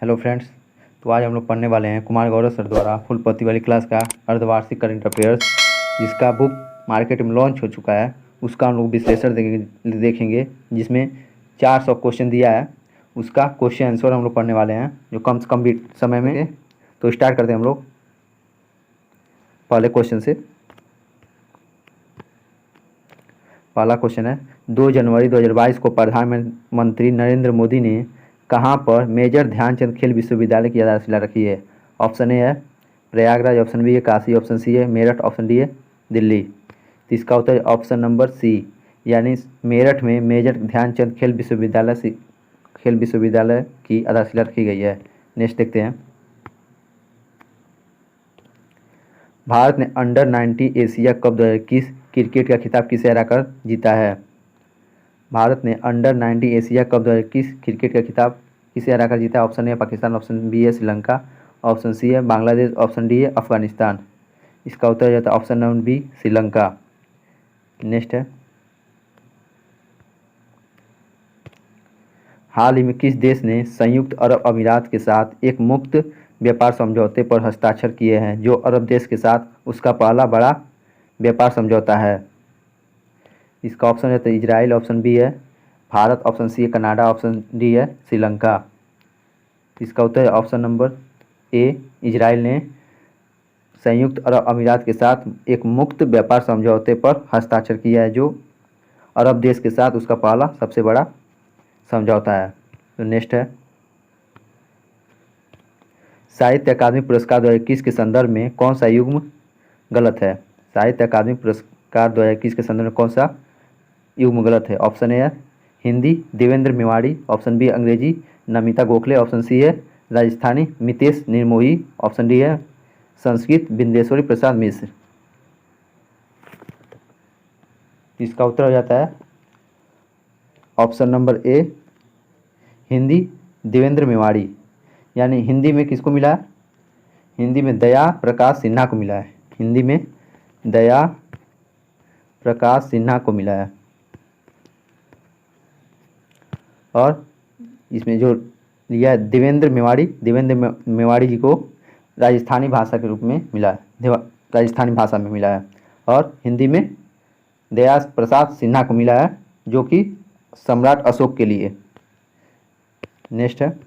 Hello friends. तो आज हम लोग पढ़ने वाले हैं कुमार गौरव सर द्वारा फुलपति वाली क्लास का अर्धवार्षिक करंट अफेयर्स, जिसका बुक मार्केट में लॉन्च हो चुका है। उसका हम लोग विश्लेषण देखेंगे, जिसमें 400 क्वेश्चन दिया है। उसका क्वेश्चन आंसर हम लोग पढ़ने वाले हैं, जो कम से कम भी समय में। तो स्टार्ट करते हैं हम लोग पहले क्वेश्चन से। पहला क्वेश्चन है, 2 जनवरी 2022 को प्रधानमंत्री नरेंद्र मोदी ने कहाँ पर मेजर ध्यानचंद खेल विश्वविद्यालय की आधारशिला रखी है? ऑप्शन ए है प्रयागराज, ऑप्शन बी है काशी, ऑप्शन सी है मेरठ, ऑप्शन डी है दिल्ली। तो इसका उत्तर है ऑप्शन नंबर सी, यानी मेरठ में मेजर ध्यानचंद खेल विश्वविद्यालय की आधारशिला रखी गई है। नेक्स्ट देखते हैं, भारत ने अंडर 19 एशिया कप 2021 क्रिकेट का खिताब किसे हराकर जीता है? भारत ने अंडर 19 एशिया कप 2021 क्रिकेट का खिताब किसे हराकर जीता है? Option A Pakistan, option B है श्रीलंका, ऑप्शन सी है बांग्लादेश, ऑप्शन डी है अफगानिस्तान। इसका उत्तर हो जाता है option number B, Sri Lanka. Next है, हाल ही में किस देश ने संयुक्त अरब अमीरात के साथ एक मुक्त व्यापार समझौते पर हस्ताक्षर किए हैं, जो अरब देश के साथ उसका पहला बड़ा व्यापार समझौता है? इसका ऑप्शन है तो इजराइल, ऑप्शन बी है भारत, ऑप्शन सी है कनाडा, ऑप्शन डी है श्रीलंका। इसका उत्तर है ऑप्शन नंबर ए, इजराइल ने संयुक्त अरब अमीरात के साथ एक मुक्त व्यापार समझौते पर हस्ताक्षर किया है, जो अरब देश के साथ उसका पहला सबसे बड़ा समझौता है। तो नेक्स्ट है, साहित्य अकादमी पुरस्कार 2021 के संदर्भ में कौन सा युग्म गलत है? साहित्य अकादमी पुरस्कार 2021 के संदर्भ में कौन सा युग्म गलत है? ऑप्शन ए है हिंदी देवेंद्र मेवाड़ी, ऑप्शन बी अंग्रेजी नमिता गोखले, ऑप्शन सी है राजस्थानी मितेश निर्मोही, ऑप्शन डी है संस्कृत बिंदेश्वरी प्रसाद मिश्र। इसका उत्तर हो जाता है ऑप्शन नंबर ए, हिंदी देवेंद्र मेवाड़ी। यानी हिंदी में किसको मिला है? हिंदी में दया प्रकाश सिन्हा को मिला है। हिंदी में दया प्रकाश सिन्हा को मिला है। और इसमें जो लिया है देवेंद्र मेवाड़ी जी को राजस्थानी भाषा के रूप में मिला है, राजस्थानी भाषा में मिला है। और हिंदी में दया प्रसाद सिन्हा को मिला है, जो कि सम्राट अशोक के लिए। नेक्स्ट है,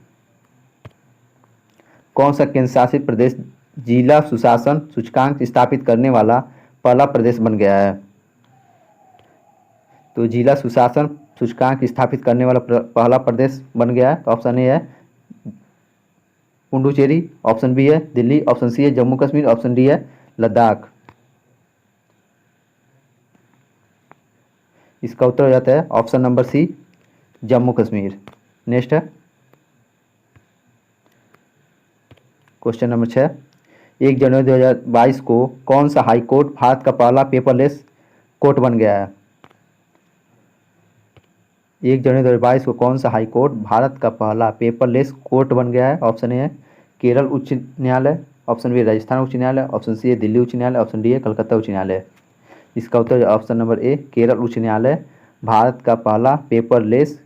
कौन सा केंद्र शासित प्रदेश जिला सुशासन सूचकांक स्थापित करने वाला पहला प्रदेश बन गया है? तो जिला सुशासन सूचकांक स्थापित करने वाला पहला प्रदेश बन गया है। तो ऑप्शन ए है पुडुचेरी, ऑप्शन बी है दिल्ली, ऑप्शन सी है जम्मू कश्मीर, ऑप्शन डी है लद्दाख। इसका उत्तर हो जाता है option number C, Jammu Kashmir. Next है, क्वेश्चन नंबर 6, 1 जनवरी 2022 को कौन सा हाई कोर्ट भारत का पहला पेपरलेस कोर्ट बन गया है? 1 जनवरी 2022 को कौन सा हाई कोर्ट भारत का पहला पेपरलेस कोर्ट बन गया है? ऑप्शन ए है केरल उच्च न्यायालय, ऑप्शन बी राजस्थान उच्च न्यायालय, ऑप्शन सी है दिल्ली उच्च न्यायालय, ऑप्शन डी है कलकत्ता उच्च न्यायालय। इसका उत्तर ऑप्शन नंबर ए, केरल उच्च न्यायालय भारत का पहला पेपरलेस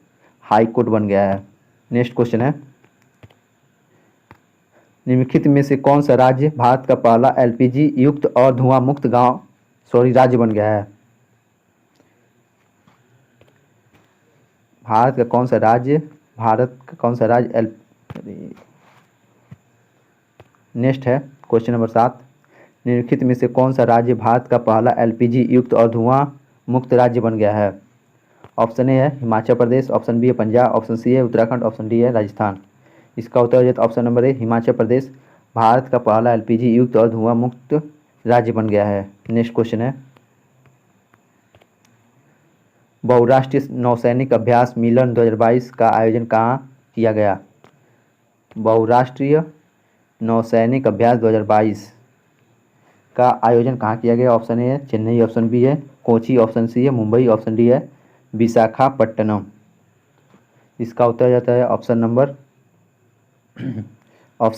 हाई कोर्ट बन गया है। नेक्स्ट क्वेश्चन है, निम्नलिखित में से कौन सा राज्य भारत का पहला एलपीजी युक्त और धुआं मुक्त राज्य बन गया है? भारत का कौन सा राज्य नेक्स्ट है क्वेश्चन नंबर 7, निम्नलिखित में से कौन सा राज्य भारत का पहला एलपीजी युक्त और धुआं मुक्त राज्य बन गया है? ऑप्शन ए है हिमाचल प्रदेश, ऑप्शन बी है पंजाब, ऑप्शन सी है उत्तराखंड, ऑप्शन डी है राजस्थान। इसका उत्तर हो जाता है ऑप्शन नंबर ए, हिमाचल प्रदेश भारत का पहला एलपीजी युक्त और धुआं मुक्त राज्य बन गया है। नेक्स्ट क्वेश्चन है, बहुराष्ट्रीय नौसैनिक अभ्यास मिलन 2022 का आयोजन कहाँ किया गया? बहुराष्ट्रीय नौसैनिक अभ्यास 2022 का आयोजन कहाँ किया गया? ऑप्शन ए है चेन्नई, ऑप्शन बी है कोची, ऑप्शन सी है मुंबई, ऑप्शन डी है विशाखापट्टनम। इसका उत्तर हो जाता है option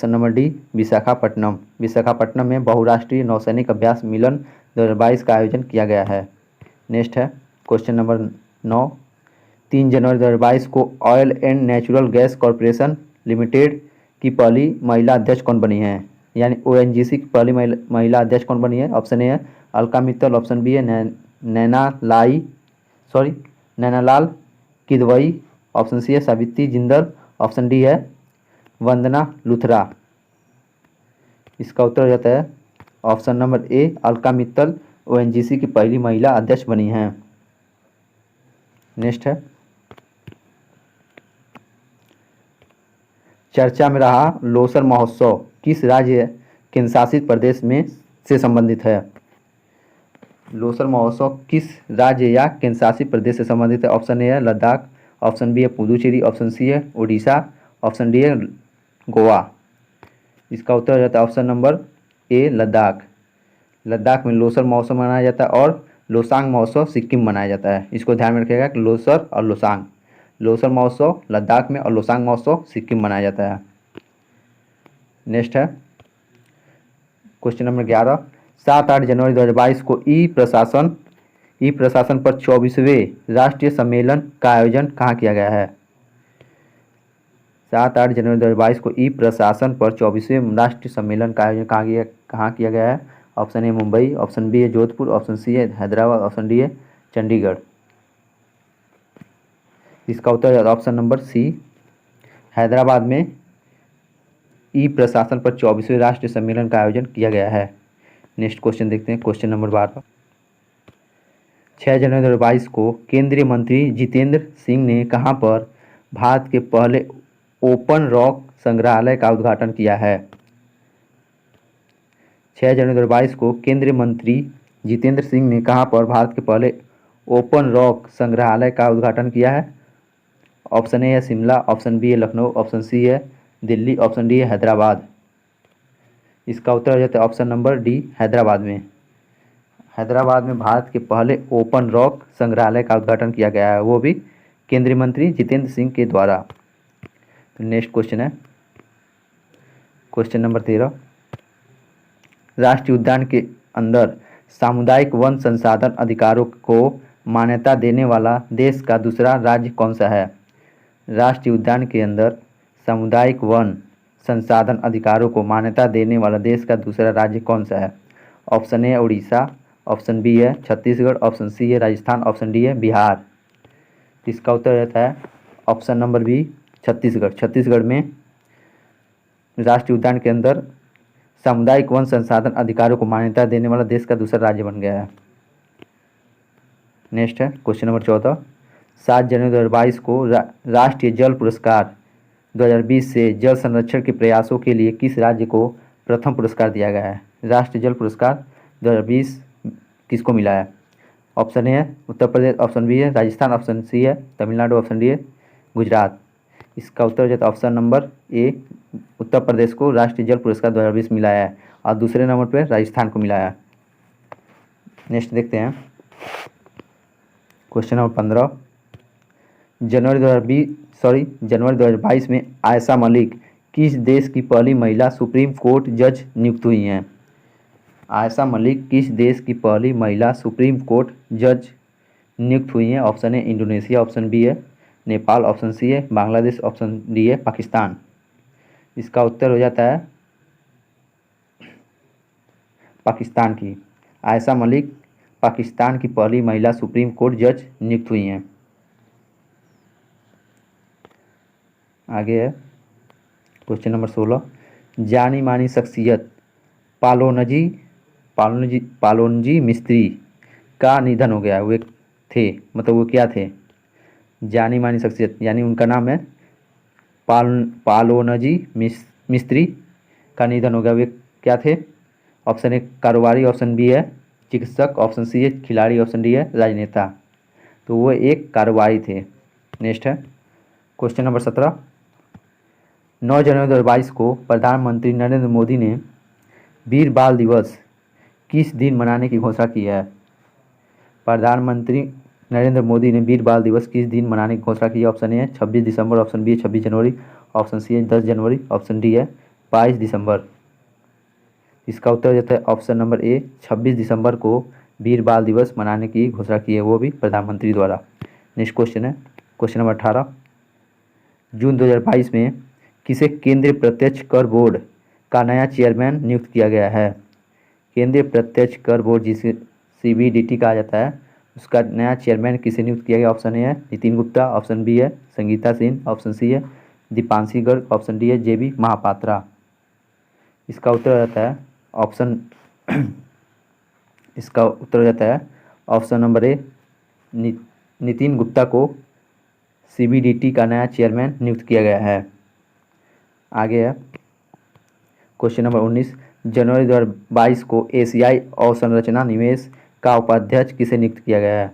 number D, Visakhapatnam. Visakhapatnam में बहुराष्ट्रीय नौसैनिक अभ्यास मिलन 2022 का आयोजन किया गया है। नेक्स्ट है क्वेश्चन नंबर 9, 3 जनवरी 2022 को oil and natural gas corporation limited की पहली महिला अध्यक्ष कौन बनी है, यानी ओएनजीसी की पहली महिला अध्यक्ष कौन बनी है? ऑप्शन ए है अलका मित्तल, ऑप्शन बी है नैनालाल किदवई, ऑप्शन सी है सावित्री जिंदल, ऑप्शन डी है वंदना लुथरा। इसका उत्तर हो जाता है ऑप्शन नंबर ए अलका मित्तल ओएनजीसी की पहली महिला अध्यक्ष बनी हैं। नेक्स्ट है, चर्चा में रहा लोसर महोत्सव किस राज्य केंद्र शासित प्रदेश में से संबंधित है? लोसर महोत्सव किस राज्य या केंद्र शासित प्रदेश से संबंधित है? ऑप्शन ए है लद्दाख, ऑप्शन बी है पुदुचेरी, ऑप्शन सी है उड़ीसा, ऑप्शन डी है गोवा। इसका उत्तर हो जाता है ऑप्शन नंबर ए लद्दाख। लद्दाख में लोसर महोत्सव मनाया जाता है और लोसांग महोत्सव सिक्किम मनाया जाता है। इसको ध्यान में रखिएगा कि लोसर और लोसांग, लोसर महोत्सव लद्दाख में और लोसांग महोत्सव सिक्किम मनाया जाता है। नेक्स्ट है क्वेश्चन नंबर 11, 7-8 जनवरी 2022 को ई प्रशासन पर 24वें राष्ट्रीय सम्मेलन का आयोजन कहाँ किया गया है? 7-8 जनवरी 2022 को ई प्रशासन पर 24वें राष्ट्रीय सम्मेलन का आयोजन कहाँ किया गया है? Option A Mumbai, option B है जोधपुर, ऑप्शन सी है हैदराबाद, ऑप्शन डी है चंडीगढ़। इसका उत्तर ऑप्शन नंबर सी हैदराबाद में ई प्रशासन पर 24वें राष्ट्रीय सम्मेलन का आयोजन किया गया है। नेक्स्ट क्वेश्चन देखते हैं, क्वेश्चन नंबर 12, 6 जनवरी 2022 को केंद्रीय मंत्री जितेंद्र सिंह ने कहां पर भारत के पहले ओपन रॉक संग्रहालय का उद्घाटन किया है? 6 जनवरी 2022 को केंद्रीय मंत्री जितेंद्र सिंह ने कहां पर भारत के पहले ओपन रॉक संग्रहालय का उद्घाटन किया है? ऑप्शन ए है शिमला, ऑप्शन बी है लखनऊ, ऑप्शन सी है दिल्ली, ऑप्शन डी है हैदराबाद। इसका उत्तर हो जाता है ऑप्शन नंबर डी हैदराबाद में। हैदराबाद में भारत के पहले ओपन रॉक संग्रहालय का उद्घाटन किया गया है, वो भी केंद्रीय मंत्री जितेंद्र सिंह के द्वारा। नेक्स्ट क्वेश्चन है क्वेश्चन नंबर 13, राष्ट्रीय उद्यान के अंदर सामुदायिक वन संसाधन अधिकारों को मान्यता देने वाला देश का दूसरा राज्य कौन सा है? राष्ट्रीय उद्यान के अंदर सामुदायिक वन संसाधन अधिकारों को मान्यता देने वाला देश का दूसरा राज्य कौन सा है? ऑप्शन ए है उड़ीसा, ऑप्शन बी है छत्तीसगढ़, ऑप्शन सी है राजस्थान, ऑप्शन डी है बिहार। इसका उत्तर रहता है option number B Chhattisgarh. Chhattisgarh में राष्ट्रीय उद्यान के अंदर सामुदायिक वन संसाधन अधिकारों को मान्यता देने वाला देश का दूसरा राज्य बन गया है। नेक्स्ट है क्वेश्चन नंबर 14, 7 जनवरी 2022 को राष्ट्रीय जल पुरस्कार 2020 से जल संरक्षण के प्रयासों के लिए किस राज्य को प्रथम पुरस्कार दिया गया है? राष्ट्रीय जल पुरस्कार 2020 किसको मिला है? ऑप्शन ए है उत्तर प्रदेश, ऑप्शन बी है राजस्थान, ऑप्शन सी है तमिलनाडु, ऑप्शन डी है गुजरात। इसका उत्तर हो जाता है ऑप्शन नंबर ए उत्तर प्रदेश को राष्ट्रीय जल पुरस्कार 2020 मिला है और दूसरे नंबर पर राजस्थान को मिला है। नेक्स्ट देखते हैं क्वेश्चन नंबर 15, जनवरी 2022 में आयशा मलिक किस देश की पहली महिला सुप्रीम कोर्ट जज नियुक्त हुई हैं? आयशा मलिक किस देश की पहली महिला सुप्रीम कोर्ट जज नियुक्त हुई हैं? Option A Indonesia, option B है नेपाल, ऑप्शन सी है बांग्लादेश, ऑप्शन डी है पाकिस्तान। इसका उत्तर हो जाता है पाकिस्तान की। आयशा मलिक पाकिस्तान की पहली महिला सुप्रीम कोर्ट जज नियुक्त हुई हैं। आगे है क्वेश्चन नंबर 16, जानी मानी शख्सियत पालोनजी मिस्त्री का निधन हो गया, वे थे मतलब वो क्या थे? जानी मानी शख्सियत यानी उनका नाम है पालोनजी मिस्त्री का निधन हो गया, वे क्या थे? ऑप्शन ए कारोबारी, ऑप्शन बी है चिकित्सक, ऑप्शन सी है खिलाड़ी, ऑप्शन डी है राजनेता। तो वो एक कारोबारी थे। नेक्स्ट है क्वेश्चन नंबर 17, 9 जनवरी 2022 को प्रधानमंत्री नरेंद्र मोदी ने वीर बाल दिवस किस दिन मनाने की घोषणा की है? प्रधानमंत्री नरेंद्र मोदी ने वीर बाल दिवस किस दिन मनाने की घोषणा की है? ऑप्शन ए है 26 दिसंबर, ऑप्शन बी है 26 जनवरी, ऑप्शन सी है 10 जनवरी, ऑप्शन डी है 22 दिसंबर। इसका उत्तर देता है ऑप्शन नंबर ए 26 दिसंबर को वीर बाल दिवस मनाने की घोषणा की है, वो भी प्रधानमंत्री द्वारा। नेक्स्ट क्वेश्चन है क्वेश्चन नंबर 18, जून 2022 में किसे केंद्रीय प्रत्यक्ष कर बोर्ड का नया चेयरमैन नियुक्त किया गया है? केंद्रीय प्रत्यक्ष कर बोर्ड जिसे CBDT कहा जाता है, उसका नया चेयरमैन किसे नियुक्त किया गया? ऑप्शन ए है नितिन गुप्ता, ऑप्शन बी है संगीता सिंह, ऑप्शन सी है दीपांशी गर्ग, ऑप्शन डी है JB महापात्रा। इसका उत्तर हो जाता है ऑप्शन इसका उत्तर हो जाता है ऑप्शन नंबर ए, नितिन गुप्ता को CBDT का नया चेयरमैन नियुक्त किया गया है। आगे है क्वेश्चन नंबर 19, जनवरी 2022 को एशियाई अवसंरचना निवेश का उपाध्यक्ष किसे नियुक्त किया गया है?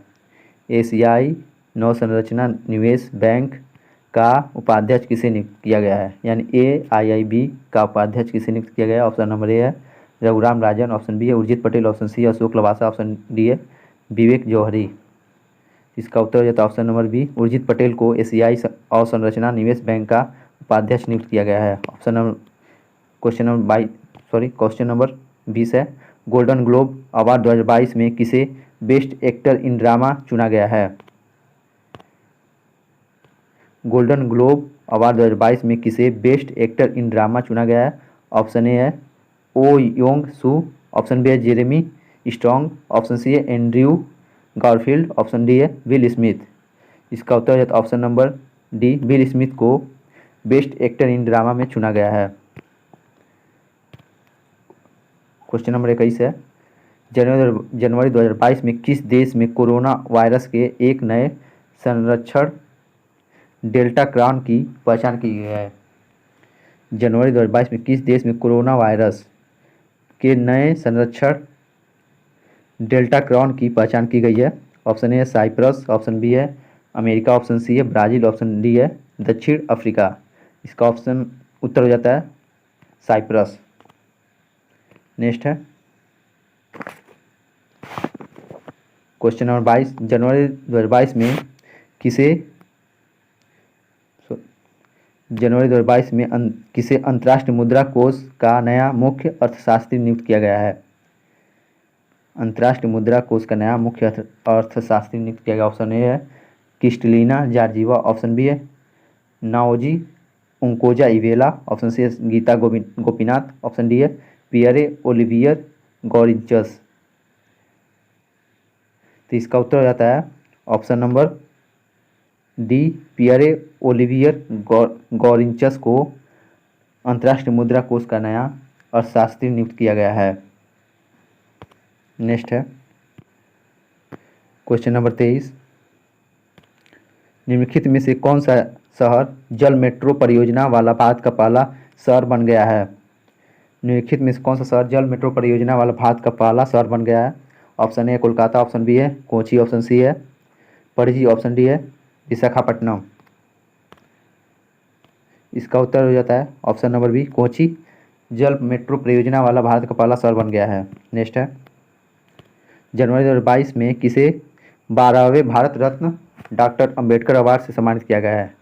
एशियाई नौसंरचना निवेश बैंक का उपाध्यक्ष किसे नियुक्त किया गया है? यानी AIIB का उपाध्यक्ष किसे नियुक्त किया गया है? ऑप्शन नंबर ए है रघुराम राजन, ऑप्शन बी है उर्जित पटेल, ऑप्शन सी है अशोक लवासा, ऑप्शन डी है विवेक जौहरी। इसका उत्तर हो जाता है option number B, Urjit Patel को एशियाई अवसंरचना निवेश बैंक का उपाध्यक्ष नियुक्त किया गया है। क्वेश्चन नंबर 20 है, गोल्डन ग्लोब अवार्ड 2022 में किसे बेस्ट एक्टर इन ड्रामा चुना गया है? गोल्डन ग्लोब अवार्ड 2022 में किसे बेस्ट एक्टर इन ड्रामा चुना गया है? ऑप्शन ए है ओ योंग सू, ऑप्शन बी है जेरेमी स्ट्रॉन्ग, ऑप्शन सी है एंड्रयू गारफील्ड, ऑप्शन डी है विल स्मिथ। इसका उत्तर हो जाता है option number D, will Smith को बेस्ट एक्टर इन ड्रामा में चुना गया है। क्वेश्चन नंबर 21 है, जनवरी 2022 में किस देश में कोरोना वायरस के एक नए संरक्षण डेल्टा क्रॉन की पहचान की गई है? जनवरी 2022 में किस देश में कोरोना वायरस के नए संरक्षण डेल्टा क्रॉन की पहचान की गई है? ऑप्शन ए है साइप्रस, ऑप्शन बी है अमेरिका, ऑप्शन सी है ब्राज़ील, ऑप्शन डी है दक्षिण अफ्रीका। इसका ऑप्शन उत्तर हो जाता है साइप्रस। नेक्स्ट है क्वेश्चन नंबर 22, जनवरी 2022 में किसे अंतर्राष्ट्रीय मुद्रा कोष का नया मुख्य अर्थशास्त्री नियुक्त किया गया है? अंतर्राष्ट्रीय मुद्रा कोष का नया मुख्य अर्थशास्त्री नियुक्त किया गया। ऑप्शन ए है क्रिस्टलिना जॉर्जिवा, ऑप्शन बी है नाओजी उंकोजा इवेला, ऑप्शन सी है गीता गोपीनाथ, ऑप्शन डी है पियरे ओलिवियर गॉरिंचस। तो इसका उत्तर हो जाता है option number D, Pierre Olivier Gourinchas को अंतर्राष्ट्रीय मुद्रा कोष का नया अर्थशास्त्री नियुक्त किया गया है। नेक्स्ट है क्वेश्चन नंबर 23, निम्नलिखित में से कौन सा शहर जल मेट्रो परियोजना वाला भारत का पहला शहर बन गया है? निम्नलिखित में से कौन सा शहर जल मेट्रो परियोजना वाला भारत का पहला शहर बन गया है? Option A Kolkata, option B है कोची, ऑप्शन सी है पणजी, ऑप्शन डी है विशाखापट्टनम। इसका उत्तर हो जाता है ऑप्शन नंबर बी, कोची जल मेट्रो परियोजना वाला भारत का पहला शहर बन गया है। नेक्स्ट है, जनवरी 2022 में किसे 12वें भारत रत्न डॉक्टर अंबेडकर अवार्ड से सम्मानित किया गया है?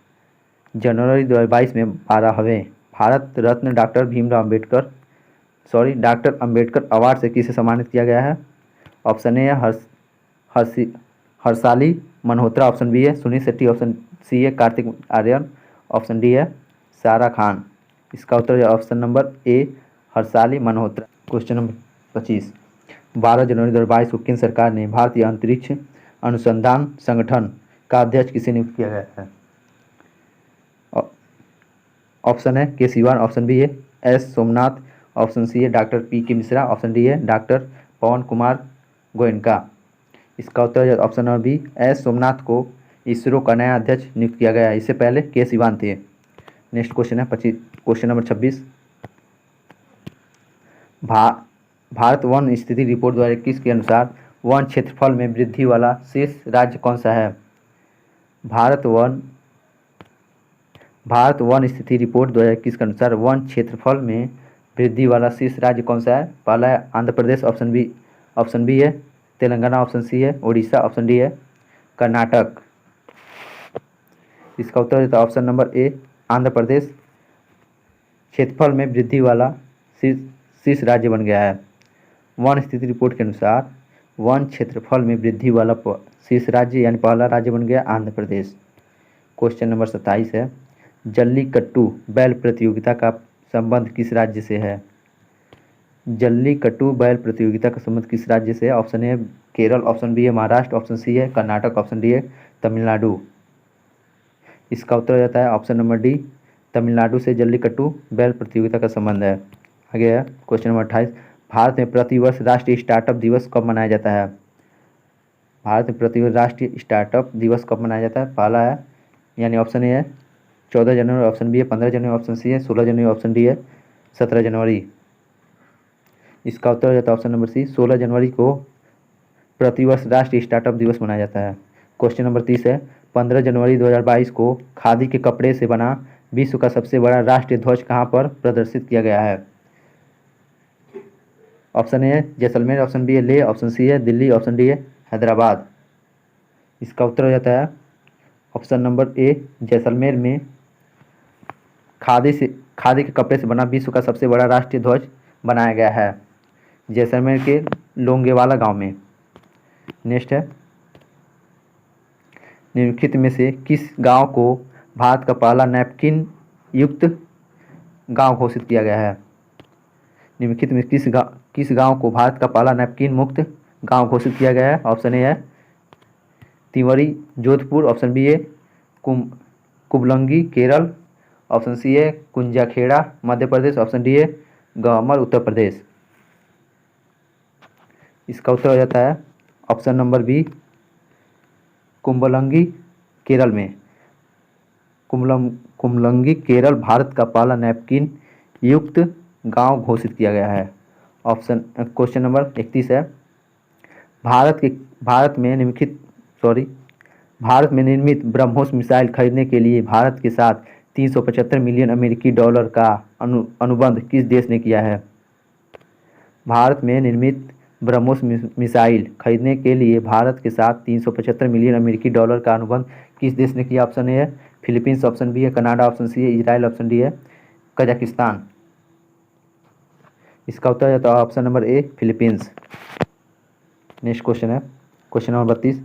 जनवरी 2022 में 12वें भारत रत्न डॉक्टर अंबेडकर अवार्ड से किसे सम्मानित किया गया है? ऑप्शन ए है हर्षाली मल्होत्रा, ऑप्शन बी है सुनील शेट्टी, ऑप्शन सी है कार्तिक आर्यन, ऑप्शन डी है सारा खान। इसका उत्तर है option number A, Harshali Malhotra. Question number 25, 12 जनवरी 2022 को केंद्र सरकार ने भारतीय अंतरिक्ष अनुसंधान संगठन का अध्यक्ष किसे नियुक्त किया गया है? ऑप्शन है के सिवान, ऑप्शन बी है एस सोमनाथ, ऑप्शन सी है doctor PK Mishra, option D है डॉक्टर पवन कुमार गोयनका। इसका उत्तर है option number B, S Somanath को इसरो का नया अध्यक्ष नियुक्त किया गया है। इससे पहले के सिवान थे। नेक्स्ट क्वेश्चन है क्वेश्चन नंबर 26, भारत वन स्थिति रिपोर्ट 2021 के अनुसार वन क्षेत्रफल में वृद्धि वाला शीर्ष राज्य कौन सा है? भारत वन स्थिति रिपोर्ट 2021 के अनुसार वन क्षेत्रफल में वृद्धि वाला शीर्ष राज्य कौन सा है? पहला है आंध्र प्रदेश, ऑप्शन बी है तेलंगाना, ऑप्शन सी है उड़ीसा, ऑप्शन डी है कर्नाटक। इसका उत्तर है ऑप्शन नंबर ए, आंध्र प्रदेश क्षेत्रफल में वृद्धि वाला शीर्ष राज्य बन गया है। वन स्थिति रिपोर्ट के अनुसार वन क्षेत्रफल में वृद्धि वाला शीर्ष राज्य यानी पहला राज्य बन गया आंध्र प्रदेश। क्वेश्चन नंबर 27 है, जल्लीकट्टू बैल प्रतियोगिता का संबंध किस राज्य से है? जल्लीकट्टू बैल प्रतियोगिता का संबंध किस राज्य से है? Option A Kerala, option B है महाराष्ट्र, ऑप्शन सी है कर्नाटक, ऑप्शन डी है तमिलनाडु। इसका उत्तर हो जाता है ऑप्शन नंबर डी, तमिलनाडु से जल्लीकट्टू बैल प्रतियोगिता का संबंध है। आगे है क्वेश्चन नंबर 28, भारत में प्रतिवर्ष राष्ट्रीय स्टार्टअप दिवस कब मनाया जाता है? भारत में प्रतिवर्ष राष्ट्रीय स्टार्टअप दिवस कब मनाया जाता है? पहला है यानी ऑप्शन ए है 14 जनवरी, ऑप्शन बी है 15 जनवरी, ऑप्शन सी है 16 जनवरी, ऑप्शन डी है 17 जनवरी। इसका उत्तर हो जाता है ऑप्शन नंबर सी, 16 जनवरी को प्रतिवर्ष राष्ट्रीय स्टार्टअप दिवस मनाया जाता है। क्वेश्चन नंबर 30 है 15 जनवरी 2022 को खादी के कपड़े से बना विश्व का सबसे बड़ा राष्ट्रीय ध्वज कहाँ पर प्रदर्शित किया गया है? ऑप्शन ए है जैसलमेर, ऑप्शन बी है लेह, ऑप्शन सी है दिल्ली, ऑप्शन डी है हैदराबाद। इसका उत्तर हो जाता है ऑप्शन नंबर ए, जैसलमेर में खादी के कपड़े से बना विश्व का सबसे बड़ा राष्ट्रीय ध्वज बनाया गया है, जैसलमेर के लोंगेवाला गांव में। नेक्स्ट है, निम्नलिखित में से किस गांव को भारत का पहला नैपकिन युक्त गांव घोषित किया गया है? निम्नलिखित में किस गांव को भारत का पहला नैपकिन मुक्त गांव घोषित किया गया है? ऑप्शन ए है तिवरी जोधपुर, ऑप्शन बी है कुबलंगी केरल, ऑप्शन सी है कुंजाखेड़ा मध्य प्रदेश, ऑप्शन डी है गमर उत्तर प्रदेश। इसका उत्तर हो जाता है option number B, Kumbalangi Kerala में। कुंबलंगी केरल भारत का पहला नैपकिन युक्त गांव घोषित किया गया है। क्वेश्चन नंबर 31 है, भारत में निर्मित ब्रह्मोस मिसाइल खरीदने के लिए भारत के साथ 375 मिलियन अमेरिकी डॉलर का अनुबंध किस देश ने किया है? भारत में निर्मित ब्रह्मोस मिसाइल खरीदने के लिए भारत के साथ 375 मिलियन अमेरिकी डॉलर का अनुबंध किस देश ने किया? ऑप्शन ए है फिलीपींस, ऑप्शन बी है कनाडा, ऑप्शन सी है इजराइल, ऑप्शन डी है कजाकिस्तान। इसका उत्तर जाता है ऑप्शन नंबर ए फिलीपींस। नेक्स्ट क्वेश्चन है क्वेश्चन नंबर 32,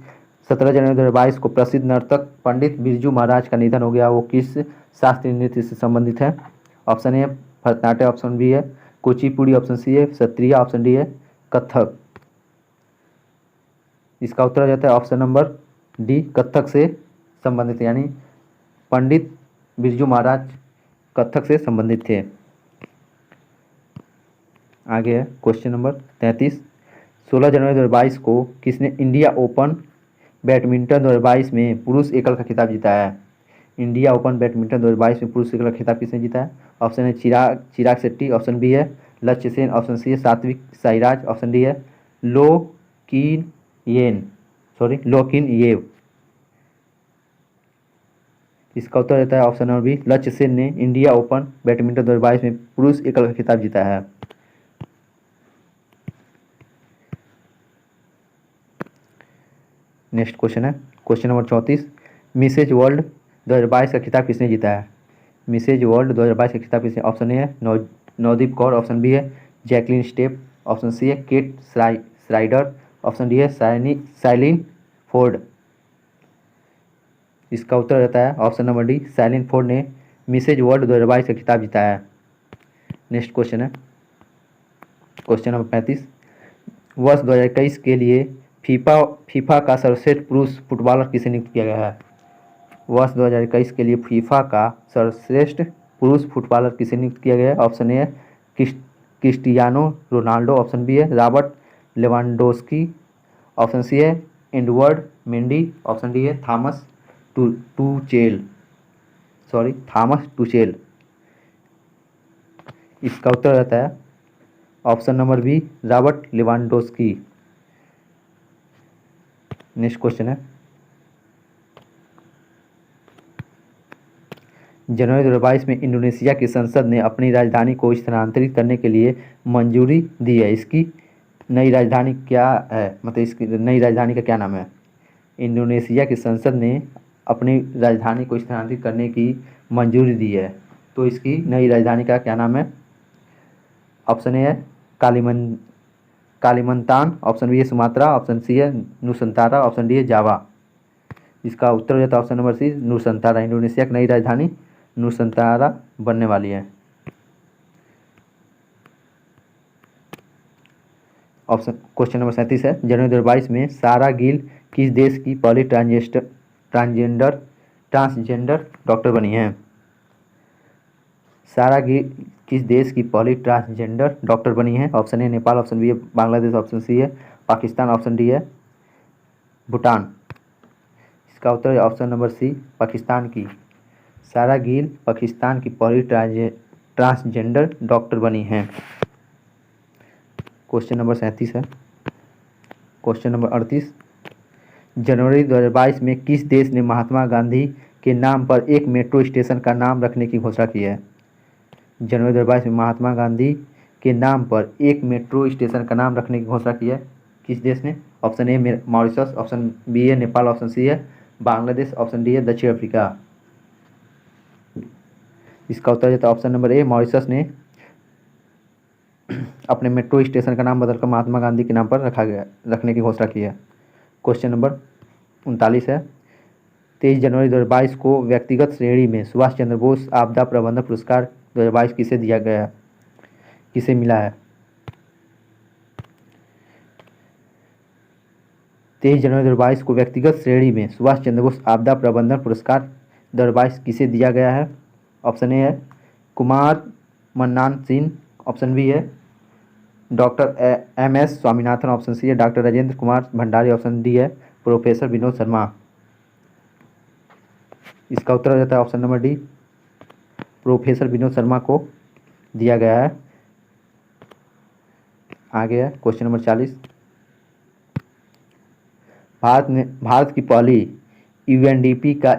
17 जनवरी 2022 को प्रसिद्ध नर्तक पंडित बिरजू महाराज का निधन हो गया, वो किस शास्त्रीय नृत्य से संबंधित है? Option A Bharatanatyam, option B है कुचिपुड़ी, ऑप्शन सी है सत्रिया, ऑप्शन डी है कथक। इसका उत्तर हो जाता है ऑप्शन नंबर डी, कथक से संबंधित, यानी पंडित बिरजू महाराज कथक से संबंधित थे। आगे है क्वेश्चन नंबर 33, 16 जनवरी 2022 को किसने इंडिया ओपन बैडमिंटन 2022 में पुरुष एकल का खिताब जीता है? इंडिया ओपन बैडमिंटन 2022 में पुरुष एकल का खिताब किसने जीता है? ऑप्शन है चिराग शेट्टी, ऑप्शन बी है लक्ष्य सेन, ऑप्शन सी है सात्विक साईराज, ऑप्शन डी है लो किन येव। इसका उत्तर रहता है ऑप्शन नंबर बी, लक्ष्य सेन ने इंडिया ओपन बैडमिंटन 2022 में पुरुष एकल का खिताब जीता है। नेक्स्ट क्वेश्चन है क्वेश्चन नंबर 34, मिसेज वर्ल्ड 2022 का खिताब किसने जीता है? मिसेज वर्ल्ड 2022 का खिताब किसने? ऑप्शन ए है नवदीप कौर, ऑप्शन बी है जैकलिन स्टेप, ऑप्शन सी है केट श्राइडर, ऑप्शन डी है साइलिन फोर्ड। इसका उत्तर रहता है ऑप्शन नंबर डी, साइलिन फोर्ड ने मिसेज वर्ल्ड 2022 का खिताब जीता है। नेक्स्ट क्वेश्चन है क्वेश्चन नंबर 35, वर्ष 2021 के लिए फीफा का सर्वश्रेष्ठ पुरुष फुटबॉलर किसे नियुक्त किया गया है? वर्ष 2021 के लिए फीफा का सर्वश्रेष्ठ पुरुष फुटबॉलर किसे नियुक्त किया गया है? ऑप्शन ए है क्रिस्टियानो रोनाल्डो, ऑप्शन बी है रॉबर्ट लेवांडोस्की, ऑप्शन सी है एडवर्ड मेंडी, ऑप्शन डी है थॉमस टुचेल। इसका उत्तर रहता है option number B, Robert Lewandowski. Next question है, जनवरी 2022 में इंडोनेशिया की संसद ने अपनी राजधानी को स्थानांतरित करने के लिए मंजूरी दी है। इसकी नई राजधानी क्या है, मतलब इसकी नई राजधानी का क्या नाम है? इंडोनेशिया की संसद ने अपनी राजधानी को स्थानांतरित करने की मंजूरी दी है, तो इसकी नई राजधानी का क्या नाम है? ऑप्शन ए है कालीमंतान, ऑप्शन बी है सुमात्रा, ऑप्शन सी है नुसंतारा, ऑप्शन डी है जावा। इसका उत्तर हो जाता है option number C, Nusantara. Indonesia की नई राजधानी नुसंतारा बनने वाली है। ऑप्शन क्वेश्चन नंबर 37 है, जनवरी 2022 में सारा गिल किस देश की पहली ट्रांसजेंडर डॉक्टर बनी है? सारा गिल किस देश की पहली ट्रांसजेंडर डॉक्टर बनी है? Option A Nepal, option B है बांग्लादेश, ऑप्शन सी है पाकिस्तान, ऑप्शन डी है भूटान। इसका उत्तर है ऑप्शन नंबर सी, पाकिस्तान की। सारा गिल पाकिस्तान की पहली ट्रांसजेंडर डॉक्टर बनी है। क्वेश्चन नंबर 37 है। क्वेश्चन नंबर 38, जनवरी 2022 में किस देश ने महात्मा गांधी के नाम पर एक मेट्रो स्टेशन का नाम रखने की घोषणा की है? जनवरी 2022 में महात्मा गांधी के नाम पर एक मेट्रो स्टेशन का नाम रखने की घोषणा की है, किस देश ने? Option A Mauritius, option B है नेपाल, ऑप्शन सी है बांग्लादेश, ऑप्शन डी है दक्षिण अफ्रीका। इसका उत्तर देता है ऑप्शन नंबर ए, मॉरिशस ने अपने मेट्रो स्टेशन का नाम बदलकर महात्मा गांधी के नाम पर रखने की घोषणा की है। क्वेश्चन नंबर 39 है, 23 जनवरी 2022 को व्यक्तिगत श्रेणी में सुभाष चंद्र बोस आपदा प्रबंधन पुरस्कार 2022 किसे दिया गया, किसे मिला है? 23 जनवरी 2022 को व्यक्तिगत श्रेणी में सुभाष चंद्र बोस आपदा प्रबंधन पुरस्कार 2022 किसे दिया गया है? ऑप्शन ए है कुमार मन्नान सिंह, ऑप्शन बी है doctor MS Swaminathan, option C है doctor Rajendra Kumar Bhandari, option D है प्रोफेसर विनोद शर्मा। इसका उत्तर हो जाता है option number D, professor Vinod Sharma को दिया गया है। आगे है क्वेश्चन नंबर 40, भारत की पहली UNDP का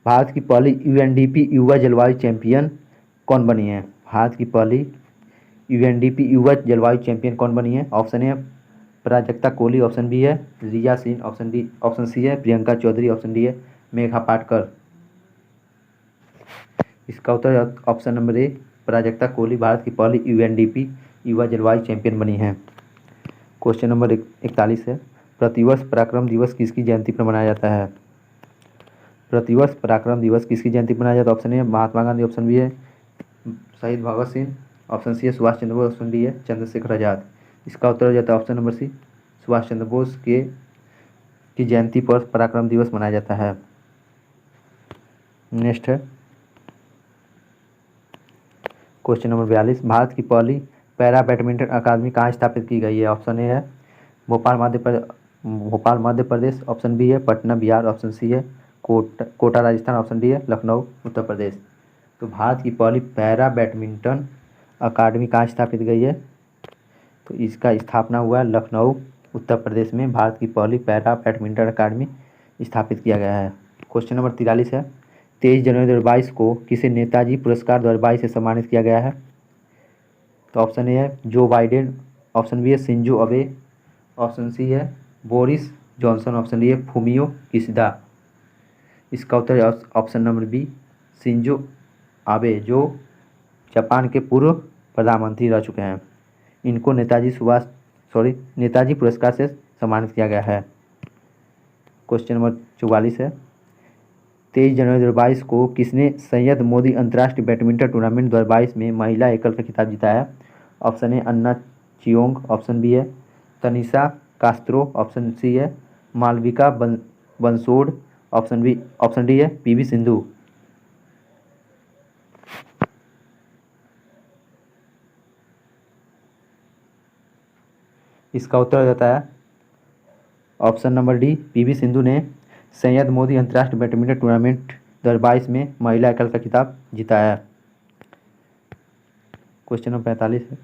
भारत की पहली UNDP युवा जलवायु चैंपियन कौन बनी है? भारत की पहली UNDP युवा जलवायु चैंपियन कौन बनी है? Option A Prajakta Koli, option B है रिया सिंह, ऑप्शन सी है प्रियंका चौधरी, ऑप्शन डी है मेघा पाटकर। इसका उत्तर है ऑप्शन नंबर ए, प्राजक्ता कोहली भारत की पहली UNDP युवा जलवायु चैंपियन बनी है। क्वेश्चन नंबर 41 है, प्रतिवर्ष पराक्रम दिवस किसकी जयंती पर मनाया जाता है? प्रतिवर्ष पराक्रम दिवस किसकी जयंती पर मनाया जाता है? Option A Mahatma Gandhi, option B है शहीद भगत सिंह, ऑप्शन सी है सुभाष चंद्र बोस, ऑप्शन डी है चंद्रशेखर आजाद। इसका उत्तर हो जाता है option number C, Subhash Chandra Bose की जयंती पर पराक्रम दिवस मनाया जाता है। नेक्स्ट है क्वेश्चन नंबर 42, भारत की पहली पैरा बैडमिंटन अकादमी कहाँ स्थापित की गई है? ऑप्शन ए है भोपाल मध्य प्रदेश, ऑप्शन बी है पटना बिहार, ऑप्शन सी है कोटा राजस्थान, ऑप्शन डी है लखनऊ उत्तर प्रदेश। तो भारत की पहली पैरा बैडमिंटन अकादमी कहाँ स्थापित गई है? तो इसका स्थापना हुआ है लखनऊ उत्तर प्रदेश में। भारत की पहली पैरा बैडमिंटन अकादमी स्थापित किया गया है। क्वेश्चन नंबर 43 है, 23 जनवरी 2022 को किसे नेताजी पुरस्कार 2022 से सम्मानित किया गया है? तो ऑप्शन ए है जो बाइडेन, ऑप्शन बी है शिंजो अबे, ऑप्शन सी है बोरिस जॉनसन, ऑप्शन डी है फूमियो किशिदा। इसका उत्तर है option number B, Shinzo Abe, जो जापान के पूर्व प्रधानमंत्री रह चुके हैं। इनको नेताजी पुरस्कार से सम्मानित किया गया है। क्वेश्चन नंबर 44 है, 23 जनवरी 2022 को किसने सैयद मोदी अंतर्राष्ट्रीय बैडमिंटन टूर्नामेंट 2022 में महिला एकल का खिताब जीता है? Option A Anna Cheong, option B है तनिषा कास्त्रो, ऑप्शन सी है मालविका बंसोड, ऑप्शन डी है PV सिंधु। इसका उत्तर हो जाता है option number D, PV Sindhu ने सैयद मोदी अंतर्राष्ट्रीय बैडमिंटन टूर्नामेंट 2022 में महिला एकल का खिताब जीता है। क्वेश्चन नंबर 45 है,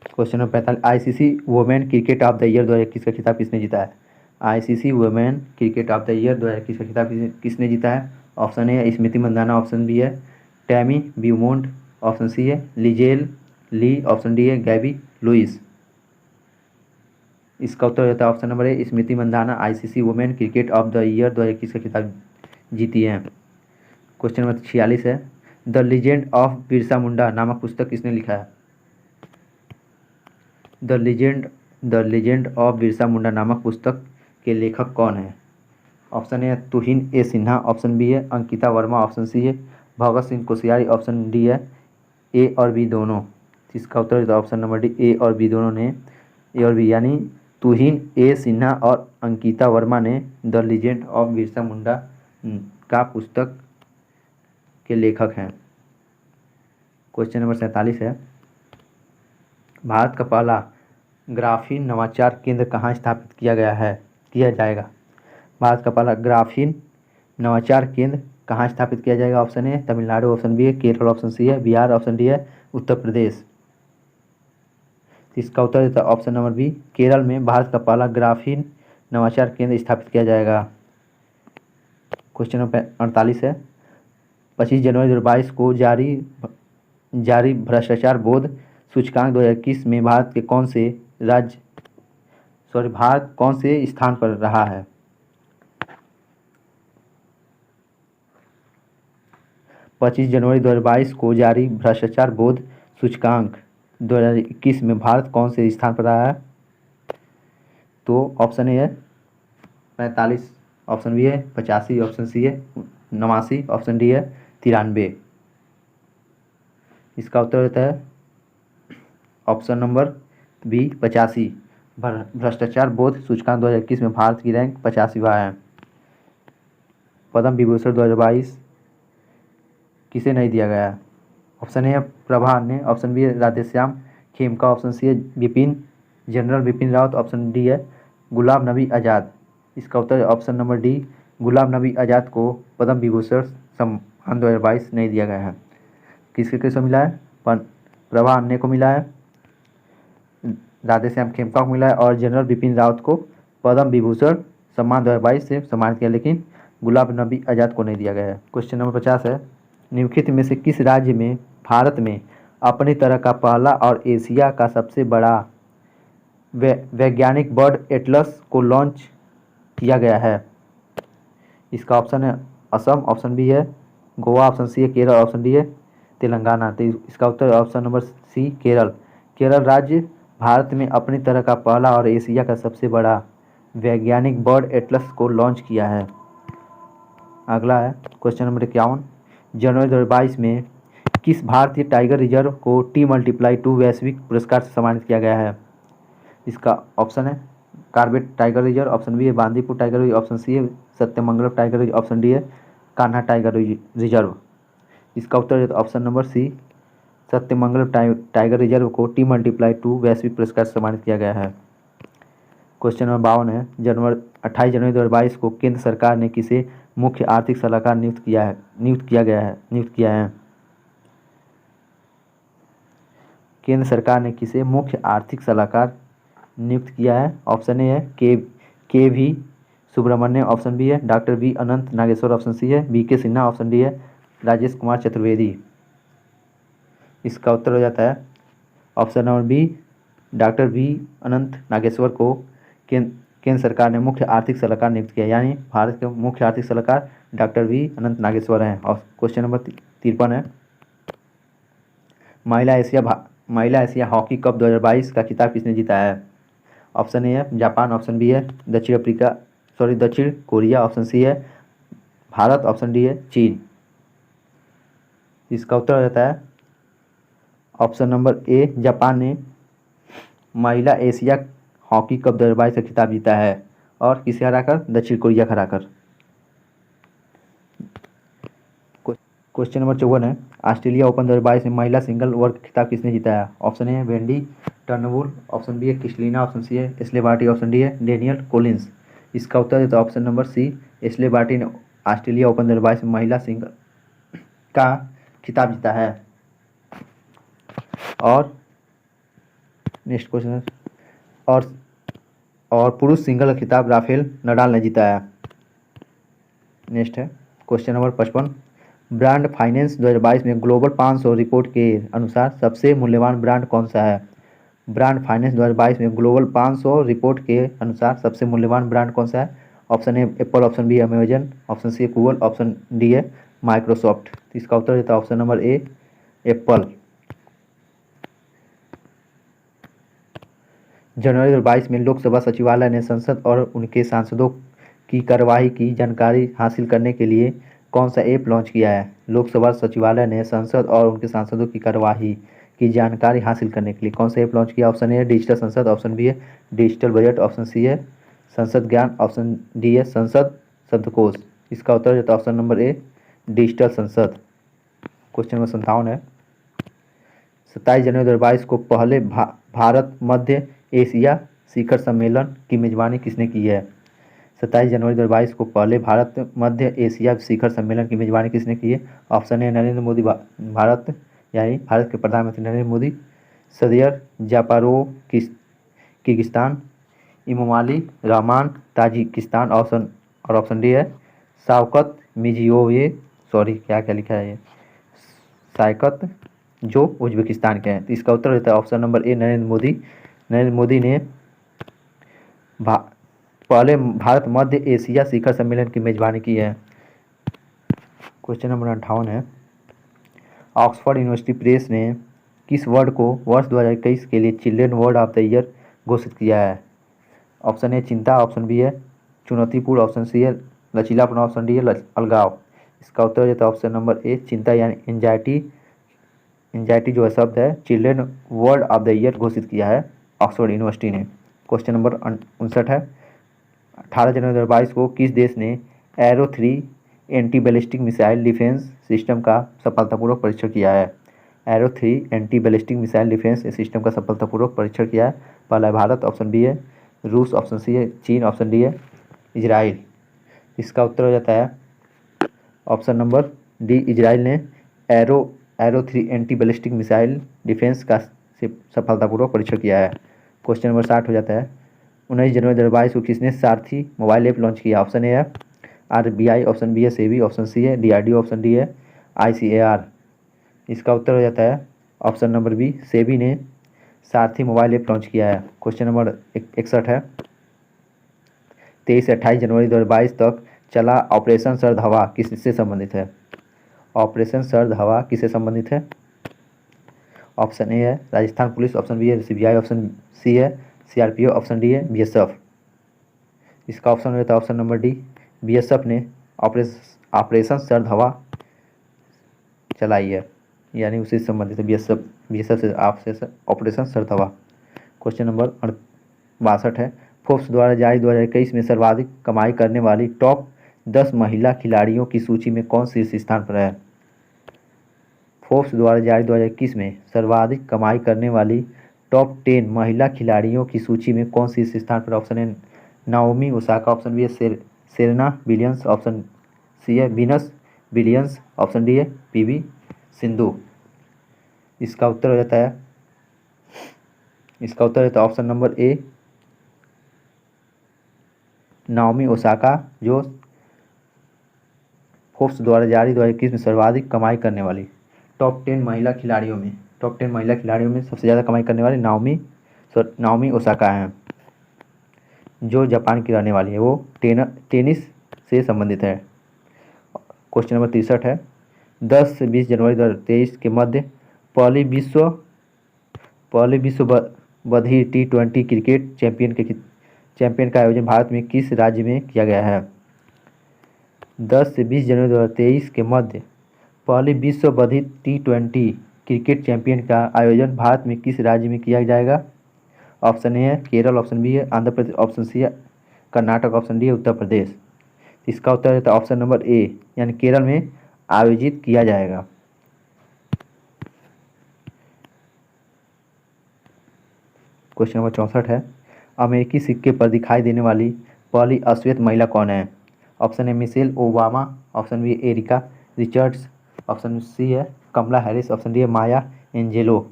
question number 45, ICC women cricket of the year 2021 का खिताब किसने जीता है? ICC women cricket of the year 2021 का खिताब किसने जीता है? ऑप्शन ए है स्मृति मंदाना, ऑप्शन बी है टैमी ब्यूमोंट, ऑप्शन सी है लिजेल ली, ऑप्शन डी है गैबी लुइस। इसका उत्तर होता है option number A, Smriti Mandhana ICC women cricket of the year 2021 का खिताब जीती हैं। क्वेश्चन नंबर 46 है, the legend of Birsa Munda नामक पुस्तक किसने लिखा है? The legend of Birsa Munda नामक पुस्तक के लेखक कौन है? Option A Tuhin A Sinha, option B है अंकिता वर्मा, ऑप्शन सी है भगत सिंह कोश्यारी, ऑप्शन डी है ए और बी दोनों। इसका उत्तर है ऑप्शन नंबर डी, ए और बी दोनों ने, ए और बी यानी तुहिन ए सिन्हा और अंकिता वर्मा ने द लीजेंड ऑफ बिरसा मुंडा का पुस्तक के लेखक हैं। क्वेश्चन नंबर 47 है, भारत का पहला ग्राफीन नवाचार केंद्र कहाँ स्थापित किया जाएगा? भारत का पहला ग्राफीन नवाचार केंद्र कहाँ स्थापित किया जाएगा? Option A Tamil Nadu, option B है केरल, ऑप्शन सी है बिहार, ऑप्शन डी है उत्तर प्रदेश। इसका उत्तर देता है ऑप्शन नंबर बी, केरल में भारत का पहला ग्राफीन नवाचार केंद्र स्थापित किया जाएगा। क्वेश्चन नंबर 48 है, 25 जनवरी 2022 को जारी भ्रष्टाचार बोध सूचकांक 2021 में भारत कौन से स्थान पर रहा है? 25 जनवरी 2022 को जारी भ्रष्टाचार बोध सूचकांक 2021 में भारत कौन से स्थान पर रहा है? तो ऑप्शन ए है 45, ऑप्शन बी है 85, ऑप्शन सी है 89, ऑप्शन डी है 93। इसका उत्तर होता है ऑप्शन नंबर बी 85। भ्रष्टाचार बोध सूचकांक 2021 में भारत की रैंक 85वां है। पद्म विभूषण 2022 किसे नहीं दिया गया? ऑप्शन ए है प्रभा अन्य, ऑप्शन बी है राधेश्याम खेमका, ऑप्शन सी है general Bipin Rawat, option D है गुलाम नबी आज़ाद। इसका उत्तर है option number D, Ghulam Nabi Azad को पद्म विभूषण सम्मान 2022 नहीं दिया गया है। किसको मिला है? प्रभा अन्य को मिला है, राधेश्याम खेमका को मिला है और जनरल बिपिन रावत को पद्म विभूषण सम्मान 2022 से सम्मानित किया, लेकिन गुलाम नबी आज़ाद को नहीं दिया गया है। क्वेश्चन नंबर 50 है, निम्नलिखित में से किस राज्य में भारत में अपनी तरह का पहला और एशिया का सबसे बड़ा वैज्ञानिक बर्ड एटलस को लॉन्च किया गया है? इसका ऑप्शन है असम, ऑप्शन बी है गोवा, ऑप्शन सी है केरल, ऑप्शन डी है तेलंगाना। तो इसका उत्तर option number C Kerala. Kerala राज्य भारत में अपनी तरह का पहला और एशिया का सबसे बड़ा वैज्ञानिक बर्ड एटलस को लॉन्च किया है। अगला है क्वेश्चन नंबर 51, जनवरी 2022 में किस भारतीय टाइगर रिजर्व को T+2 वैश्विक पुरस्कार से सम्मानित किया गया है? इसका ऑप्शन है Corbett tiger reserve, option B है Bandipur tiger reserve, option C है Sathyamangalam tiger reserve, option D है कान्हा टाइगर रिजर्व। इसका उत्तर है option number C, Sathyamangalam tiger reserve को T+2 वैश्विक पुरस्कार से सम्मानित किया गया है। क्वेश्चन नंबर 52 है, 28 जनवरी 2022 को केंद्र सरकार ने किसे मुख्य आर्थिक सलाहकार नियुक्त किया है? केंद्र सरकार ने किसे मुख्य आर्थिक सलाहकार नियुक्त किया है? ऑप्शन ए है के वी सुब्रमण्यम, ऑप्शन बी है doctor V Anantha Nageshwar, option C है BK सिन्हा, ऑप्शन डी है राजेश कुमार चतुर्वेदी। इसका उत्तर हो जाता है option number B, doctor V Anantha Nageshwar को केंद्र सरकार ने मुख्य आर्थिक सलाहकार नियुक्त किया, यानी भारत के मुख्य आर्थिक सलाहकार डॉक्टर वी अनंत नागेश्वर हैं। और क्वेश्चन नंबर 53 है, महिला एशिया हॉकी कप 2022 का खिताब किसने जीता है? ऑप्शन ए है जापान, ऑप्शन बी है दक्षिण कोरिया, ऑप्शन सी है भारत, ऑप्शन डी है चीन। इसका उत्तर हो जाता है ऑप्शन नंबर ए, जापान ने महिला एशिया हॉकी कप 2022 का खिताब जीता है, और किसे हराकर? दक्षिण कोरिया को हराकर। क्वेश्चन नंबर 54 है, ऑस्ट्रेलिया ओपन 2022 में महिला सिंगल वर्ग खिताब किसने जीता है? ऑप्शन ए है वेंडी टर्नबुल, ऑप्शन बी है क्रिस्टलिना, ऑप्शन सी है एश्ले बार्टी, ऑप्शन डी है डेनियल कॉलिंस। इसका उत्तर देता है option number C, Ashleigh Barty ने ऑस्ट्रेलिया ओपन 2022 में महिला सिंगल का खिताब जीता है। और नेक्स्ट क्वेश्चन है, और पुरुष सिंगल का खिताब राफेल नडाल ने जीता है। नेक्स्ट है क्वेश्चन नंबर 55, ब्रांड फाइनेंस 2022 में ग्लोबल 500 रिपोर्ट के अनुसार सबसे मूल्यवान ब्रांड कौन सा है? ब्रांड फाइनेंस 2022 में ग्लोबल 500 रिपोर्ट के अनुसार सबसे मूल्यवान ब्रांड कौन सा है? Option A Apple, option B Amazon, option C Google, option D है माइक्रोसॉफ्ट। इसका उत्तर देता है ऑप्शन नंबर ए एप्पल। जनवरी 2022 में लोकसभा सचिवालय ने संसद और उनके सांसदों की कार्यवाही की जानकारी हासिल करने के लिए कौन सा ऐप लॉन्च किया है? लोकसभा सचिवालय ने संसद और उनके सांसदों की कार्यवाही की जानकारी हासिल करने के लिए कौन सा ऐप लॉन्च किया? ऑप्शन ए है डिजिटल संसद, ऑप्शन बी है डिजिटल बजट, ऑप्शन सी है संसद ज्ञान, ऑप्शन डी है संसद शब्दकोश। इसका उत्तर देता है ऑप्शन नंबर ए डिजिटल संसद। क्वेश्चन नंबर 57 है 27 जनवरी 2022 को पहले भारत मध्य एशिया शिखर सम्मेलन की मेजबानी किसने की है? 27 जनवरी 2022 को पहले भारत मध्य एशिया शिखर सम्मेलन की मेजबानी किसने की है? ऑप्शन ए नरेंद्र मोदी भारत यानी भारत के प्रधानमंत्री Narendra Modi, Sadyr Japarov Kyrgyzstan, Emomali Rahmon Tajikistan, option D है शौकत क्या क्या लिखा है ये शायकत जो उज्बेकिस्तान के हैं। तो इसका उत्तर देता है ऑप्शन नंबर ए नरेंद्र मोदी। नरेंद्र मोदी ने पहले भारत मध्य एशिया शिखर सम्मेलन की मेजबानी की है। क्वेश्चन नंबर 58 है ऑक्सफोर्ड यूनिवर्सिटी प्रेस ने किस वर्ड को वर्ष 2021 के लिए children word of the year घोषित किया है? ऑप्शन ए चिंता, ऑप्शन बी है चुनौतीपूर्ण, ऑप्शन सी है लचीलापन, ऑप्शन डी है अलगाव। इसका उत्तर देता है ऑप्शन नंबर ए चिंता यानी एंजाइटी जो है शब्द है children word of the year घोषित किया है ऑक्सफोर्ड यूनिवर्सिटी ने। क्वेश्चन नंबर 59 है 18 जनवरी 2022 को किस देश ने arrow 3 anti ballistic missile defence system का सफलतापूर्वक परीक्षण किया है? Arrow 3 anti ballistic missile defence system का सफलतापूर्वक परीक्षण किया है? पहला है भारत, ऑप्शन बी है रूस, ऑप्शन सी है चीन, ऑप्शन डी है इजराइल। इसका उत्तर हो जाता है ऑप्शन नंबर डी इजराइल ने arrow 3 anti ballistic missile defence का सफलतापूर्वक परीक्षण किया है। क्वेश्चन नंबर 60 हो जाता है 19 जनवरी 2022 को किसने सारथी मोबाइल ऐप लॉन्च किया? ऑप्शन ए है RBI, ऑप्शन बी है सेबी, ऑप्शन सी है DRDO, ऑप्शन डी है ICAR। इसका उत्तर हो जाता है ऑप्शन नंबर बी सेबी ने सारथी मोबाइल ऐप लॉन्च किया है। क्वेश्चन नंबर 61 है 23 से 28 जनवरी 2022 तक चला ऑपरेशन सर्द हवा किससे संबंधित है? ऑपरेशन सर्द हवा किससे संबंधित है? ऑप्शन ए है राजस्थान पुलिस, ऑप्शन बी है CBI, ऑप्शन सी है CRPO, ऑप्शन डी है BSF। इसका ऑप्शन रहता है ऑप्शन नंबर डी BSF ने ऑपरेशन सर्द हवा चलाई है यानी उसी से संबंधित है BSF से ऑपरेशन सर्द हवा। क्वेश्चन नंबर 62 है फोर्ब्स द्वारा जारी 2021 में सर्वाधिक कमाई करने वाली टॉप 10 महिला खिलाड़ियों की सूची में कौन शीर्ष स्थान पर है? फोर्ब्स द्वारा जारी 2021 में सर्वाधिक कमाई करने वाली टॉप 10 महिला खिलाड़ियों की सूची में कौन शीर्ष स्थान पर? Option A Naomi Osaka, option B है सेरेना विलियम्स, ऑप्शन सी है वीनस विलियम्स, ऑप्शन डी है PV सिंधु। इसका उत्तर हो जाता है option number A Naomi Osaka जो फोर्ब्स द्वारा जारी 2021 में सर्वाधिक कमाई करने वाली टॉप 10 महिला खिलाड़ियों में सबसे ज़्यादा कमाई करने वाली नाओमी ओसाका हैं जो जापान की रहने वाली है। वो टेनिस से संबंधित है। क्वेश्चन नंबर 63 है 10 से 20 जनवरी 2023 के मध्य पहली विश्व बधिर T20 क्रिकेट चैंपियन का आयोजन भारत में किस राज्य में किया गया है? 10 से 20 जनवरी 2023 के मध्य पहली विश्व बधिर T20 क्रिकेट चैंपियन का आयोजन भारत में किस राज्य में किया जाएगा? ऑप्शन ए है केरल, ऑप्शन बी है आंध्र प्रदेश, ऑप्शन सी है कर्नाटक, ऑप्शन डी है उत्तर प्रदेश। इसका उत्तर रहता है ऑप्शन नंबर ए यानी केरल में आयोजित किया जाएगा। क्वेश्चन नंबर 64 है अमेरिकी सिक्के पर दिखाई देने वाली पहली अश्वेत महिला कौन है? Option A Michelle Obama, option B Erica Richards, option C है कमला हैरिस, ऑप्शन डी है माया एंजेलो।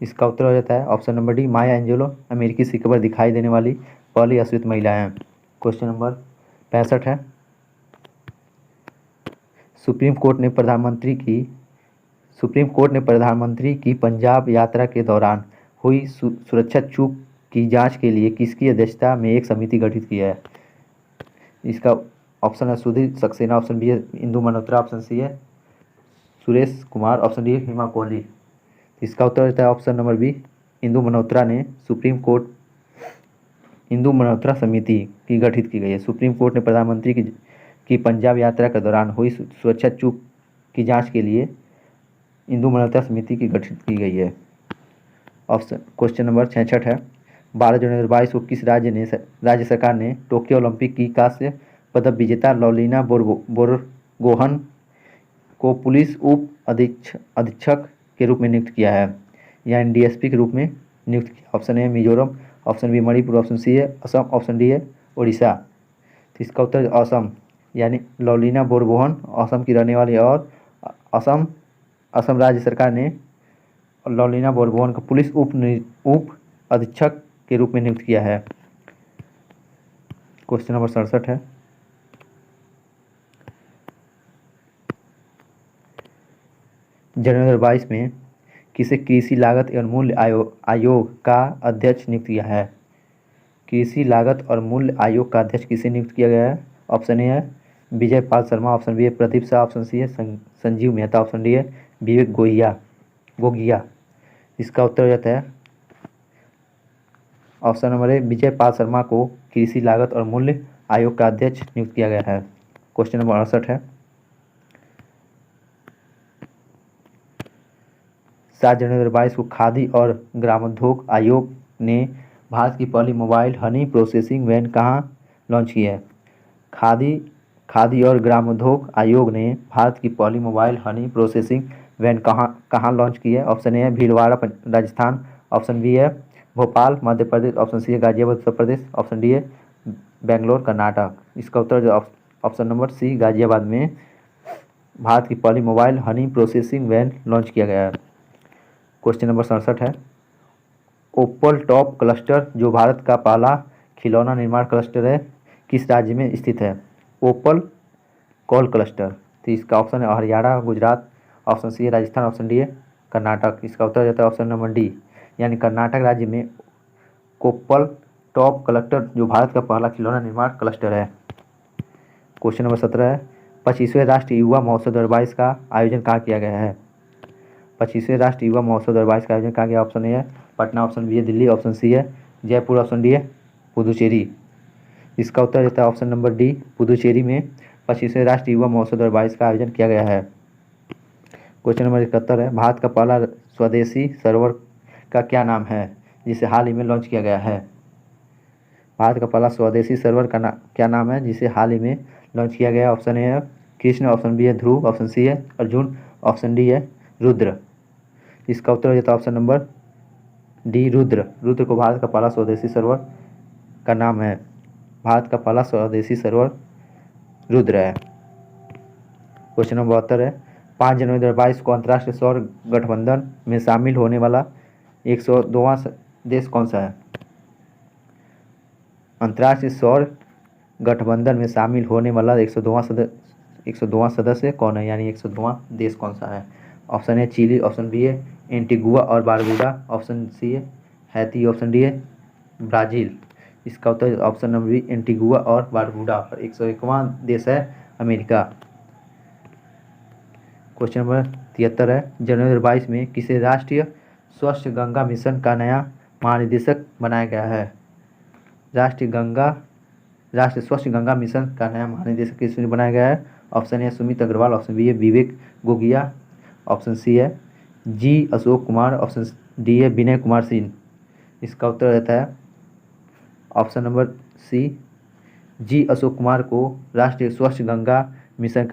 इसका उत्तर हो जाता है ऑप्शन नंबर डी माया एंजेलो अमेरिकी सिक्के पर दिखाई देने वाली पहली अश्वेत महिला हैं। क्वेश्चन नंबर 65 है सुप्रीम कोर्ट ने प्रधानमंत्री की पंजाब यात्रा के दौरान हुई सुरक्षा चूक की जांच के लिए किसकी अध्यक्षता में एक समिति गठित की है? इसका ऑप्शन है सुधीर सक्सेना, ऑप्शन बी है इंदु मल्होत्रा, ऑप्शन सी है सुरेश कुमार, ऑप्शन डी हेमा कोहली। इसका उत्तर रहता है option number B, Indu Malhotra ने सुप्रीम कोर्ट, इंदु मल्होत्रा समिति की गठित की गई है। सुप्रीम कोर्ट ने प्रधानमंत्री की पंजाब यात्रा के दौरान हुई सुरक्षा चूक की जांच के लिए इंदु मल्होत्रा समिति की गठित की गई है। ऑप्शन क्वेश्चन नंबर 66 है, 12 जनवरी 2022 को किस राज्य सरकार ने टोक्यो ओलंपिक की कांस्य पदक विजेता लवलीना बोरगोहन को पुलिस उप अधीक्षक के रूप में नियुक्त किया है, यानी डीएसपी के रूप में नियुक्त किया? Option A Mizoram, option B Manipur, option C है असम, ऑप्शन डी है उड़ीसा। तो इसका उत्तर असम, यानी लवलीना बोरगोहन असम की रहने वाली और असम राज्य सरकार ने लवलीना बोरगोहन को पुलिस उप अधीक्षक के रूप में नियुक्त किया है। क्वेश्चन नंबर 67 है, जनवरी 2022 में किसे कृषि लागत एवं मूल्य आयोग का अध्यक्ष नियुक्त किया है? कृषि लागत और मूल्य आयोग का अध्यक्ष किसे नियुक्त किया गया है? ऑप्शन ए है विजय पाल शर्मा, ऑप्शन बी है प्रदीप शाह, ऑप्शन सी है संजीव मेहता, ऑप्शन डी है विवेक गोगिया। इसका उत्तर हो जाता है ऑप्शन नंबर ए, विजय पाल शर्मा को कृषि लागत और मूल्य आयोग का अध्यक्ष नियुक्त किया गया है। क्वेश्चन नंबर 68 है, 7 जनवरी 2022 को खादी और ग्रामोद्योग आयोग ने भारत की पहली मोबाइल हनी प्रोसेसिंग वैन कहाँ लॉन्च की है? खादी और ग्रामोद्योग आयोग ने भारत की पहली मोबाइल हनी प्रोसेसिंग वैन कहाँ लॉन्च की है? ऑप्शन ए है भीलवाड़ा राजस्थान, ऑप्शन बी है भोपाल मध्य प्रदेश, ऑप्शन सी है गाजियाबाद उत्तर प्रदेश, ऑप्शन डी है बेंगलोर कर्नाटक। इसका उत्तर ऑप्शन नंबर सी, गाजियाबाद में भारत की पहली mobile honey processing van launch किया गया है। क्वेश्चन नंबर 67 है, ओपल टॉप क्लस्टर जो भारत का पहला खिलौना निर्माण क्लस्टर है किस राज्य में स्थित है? ओपल कॉल क्लस्टर। तो इसका ऑप्शन है हरियाणा, गुजरात, ऑप्शन सी है राजस्थान, ऑप्शन डी है कर्नाटक। इसका उत्तर जाता है ऑप्शन नंबर डी, यानी कर्नाटक राज्य में कोप्पल टॉप क्लस्टर जो भारत का पहला खिलौना निर्माण क्लस्टर है। क्वेश्चन नंबर 17 है, 25वें राष्ट्रीय युवा महोत्सव 2022 का आयोजन कहाँ किया गया है? 25वें राष्ट्रीय युवा महोत्सव 2022 का आयोजन कहाँ किया? ऑप्शन ए है पटना, ऑप्शन बी है दिल्ली, ऑप्शन सी है जयपुर, ऑप्शन डी है पुदुचेरी। इसका उत्तर देता है ऑप्शन नंबर डी, पुदुचेरी में 25वें राष्ट्रीय युवा महोत्सव 2022 का आयोजन किया गया है। क्वेश्चन नंबर 71 है, भारत का पहला स्वदेशी सर्वर का क्या नाम है जिसे हाल ही में लॉन्च किया गया है? भारत का पहला स्वदेशी सर्वर का क्या नाम है जिसे हाल ही में लॉन्च किया गया? ऑप्शन ए है कृष्ण, ऑप्शन बी है ध्रुव, ऑप्शन सी है अर्जुन, ऑप्शन डी है रुद्र। इसका उत्तर हो जाता है ऑप्शन नंबर डी, रुद्र को भारत का पहला स्वदेशी सर्वर का नाम है। भारत का पहला स्वदेशी सर्वर रुद्र है। क्वेश्चन नंबर 72 है, 5 जनवरी 2022 को अंतर्राष्ट्रीय सौर गठबंधन में शामिल होने वाला 102वां देश कौन सा है? अंतर्राष्ट्रीय सौर गठबंधन में शामिल होने वाला 102वां सदस्य कौन है, यानी 102वां देश कौन सा है? Option A Chile, option B है एंटीगुआ और बारबुडा, ऑप्शन सी है हैती, ऑप्शन डी है ब्राज़ील। इसका उत्तर ऑप्शन नंबर बी एंटीगुआ और बारबुडा। 101वां देश है अमेरिका। क्वेश्चन नंबर 73 है, जनवरी 2022 में किसे राष्ट्रीय स्वच्छ गंगा मिशन का नया महानिदेशक बनाया गया है? राष्ट्रीय स्वच्छ गंगा मिशन का नया महानिदेशक किसने बनाया गया है? Option A Sumit Agarwal, option B है विवेक गोगिया, ऑप्शन सी है G Ashok Kumar, option D है विनय कुमार सिंह। इसका उत्तर रहता है option number C, G Ashok Kumar को राष्ट्रीय स्वच्छ गंगा मिशन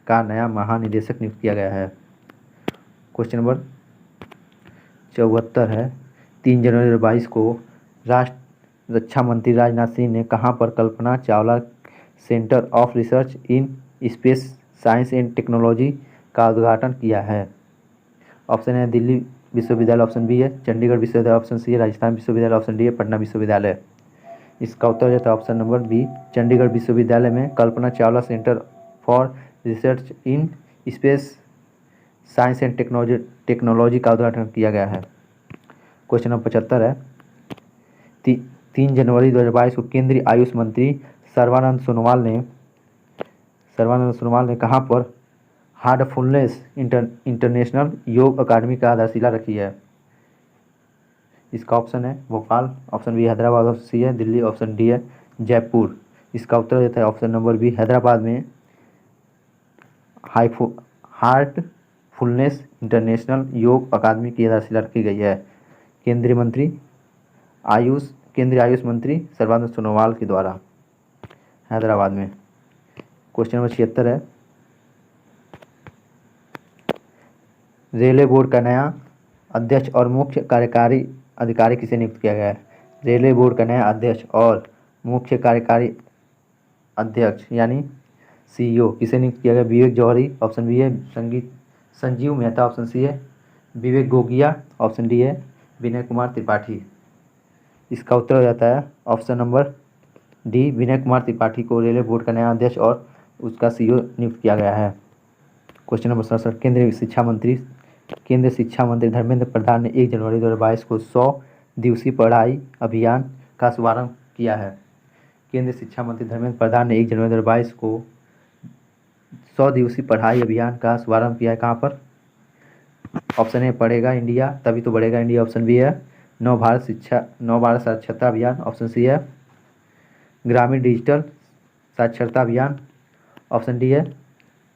का नया महानिदेशक नियुक्त किया गया है। क्वेश्चन नंबर 74 है, 3 जनवरी 2022 को रक्षा मंत्री राजनाथ सिंह ने कहां पर Kalpana Chawla centre of research in space science and technology का उद्घाटन किया है? ऑप्शन है दिल्ली विश्वविद्यालय, ऑप्शन बी है चंडीगढ़ विश्वविद्यालय, ऑप्शन सी है राजस्थान विश्वविद्यालय, ऑप्शन डी है पटना विश्वविद्यालय। इसका उत्तर जाता है ऑप्शन नंबर बी, चंडीगढ़ विश्वविद्यालय में Kalpana Chawla centre for research in space science and technology का उद्घाटन किया गया है। क्वेश्चन नंबर 75 है, 3 जनवरी 2022 को केंद्रीय आयुष मंत्री सर्बानंद सोनोवाल ने कहां पर हार्टफुलनेस इंटरनेशनल योग अकादमी का आधारशिला रखी है? इसका ऑप्शन है Bhopal, option B Hyderabad, option C है दिल्ली, ऑप्शन डी है जयपुर। इसका उत्तर देता है ऑप्शन नंबर बी, हैदराबाद में हार्टफुलनेस इंटरनेशनल योग अकादमी की आधारशिला रखी गई है केंद्रीय आयुष मंत्री सर्बानंद सोनोवाल के द्वारा, हैदराबाद में। क्वेश्चन नंबर 76 है, रेलवे बोर्ड का नया अध्यक्ष और मुख्य कार्यकारी अधिकारी किसे नियुक्त किया गया है? रेलवे बोर्ड का नया अध्यक्ष और मुख्य कार्यकारी अध्यक्ष यानी सीईओ किसे नियुक्त किया गया? विवेक जौहरी, ऑप्शन बी है संजीव मेहता, ऑप्शन सी है विवेक गोगिया, ऑप्शन डी है विनय कुमार त्रिपाठी। इसका उत्तर हो जाता है option number D, Vinay Kumar Tripathi को रेलवे बोर्ड का नया अध्यक्ष और उसका सीईओ नियुक्त किया गया है। क्वेश्चन नंबर 67, केंद्रीय शिक्षा मंत्री धर्मेंद्र प्रधान ने 1 जनवरी 2022 को 100 दिवसीय पढ़ाई अभियान का शुभारंभ किया है। केंद्रीय शिक्षा मंत्री धर्मेंद्र प्रधान ने 1 जनवरी 2022 को 100 दिवसीय पढ़ाई अभियान का शुभारंभ किया है। कहाँ पर? ऑप्शन ए पढ़ेगा इंडिया तभी तो बढ़ेगा इंडिया, ऑप्शन बी है नव भारत साक्षरता अभियान, ऑप्शन सी है ग्रामीण डिजिटल साक्षरता अभियान, ऑप्शन डी है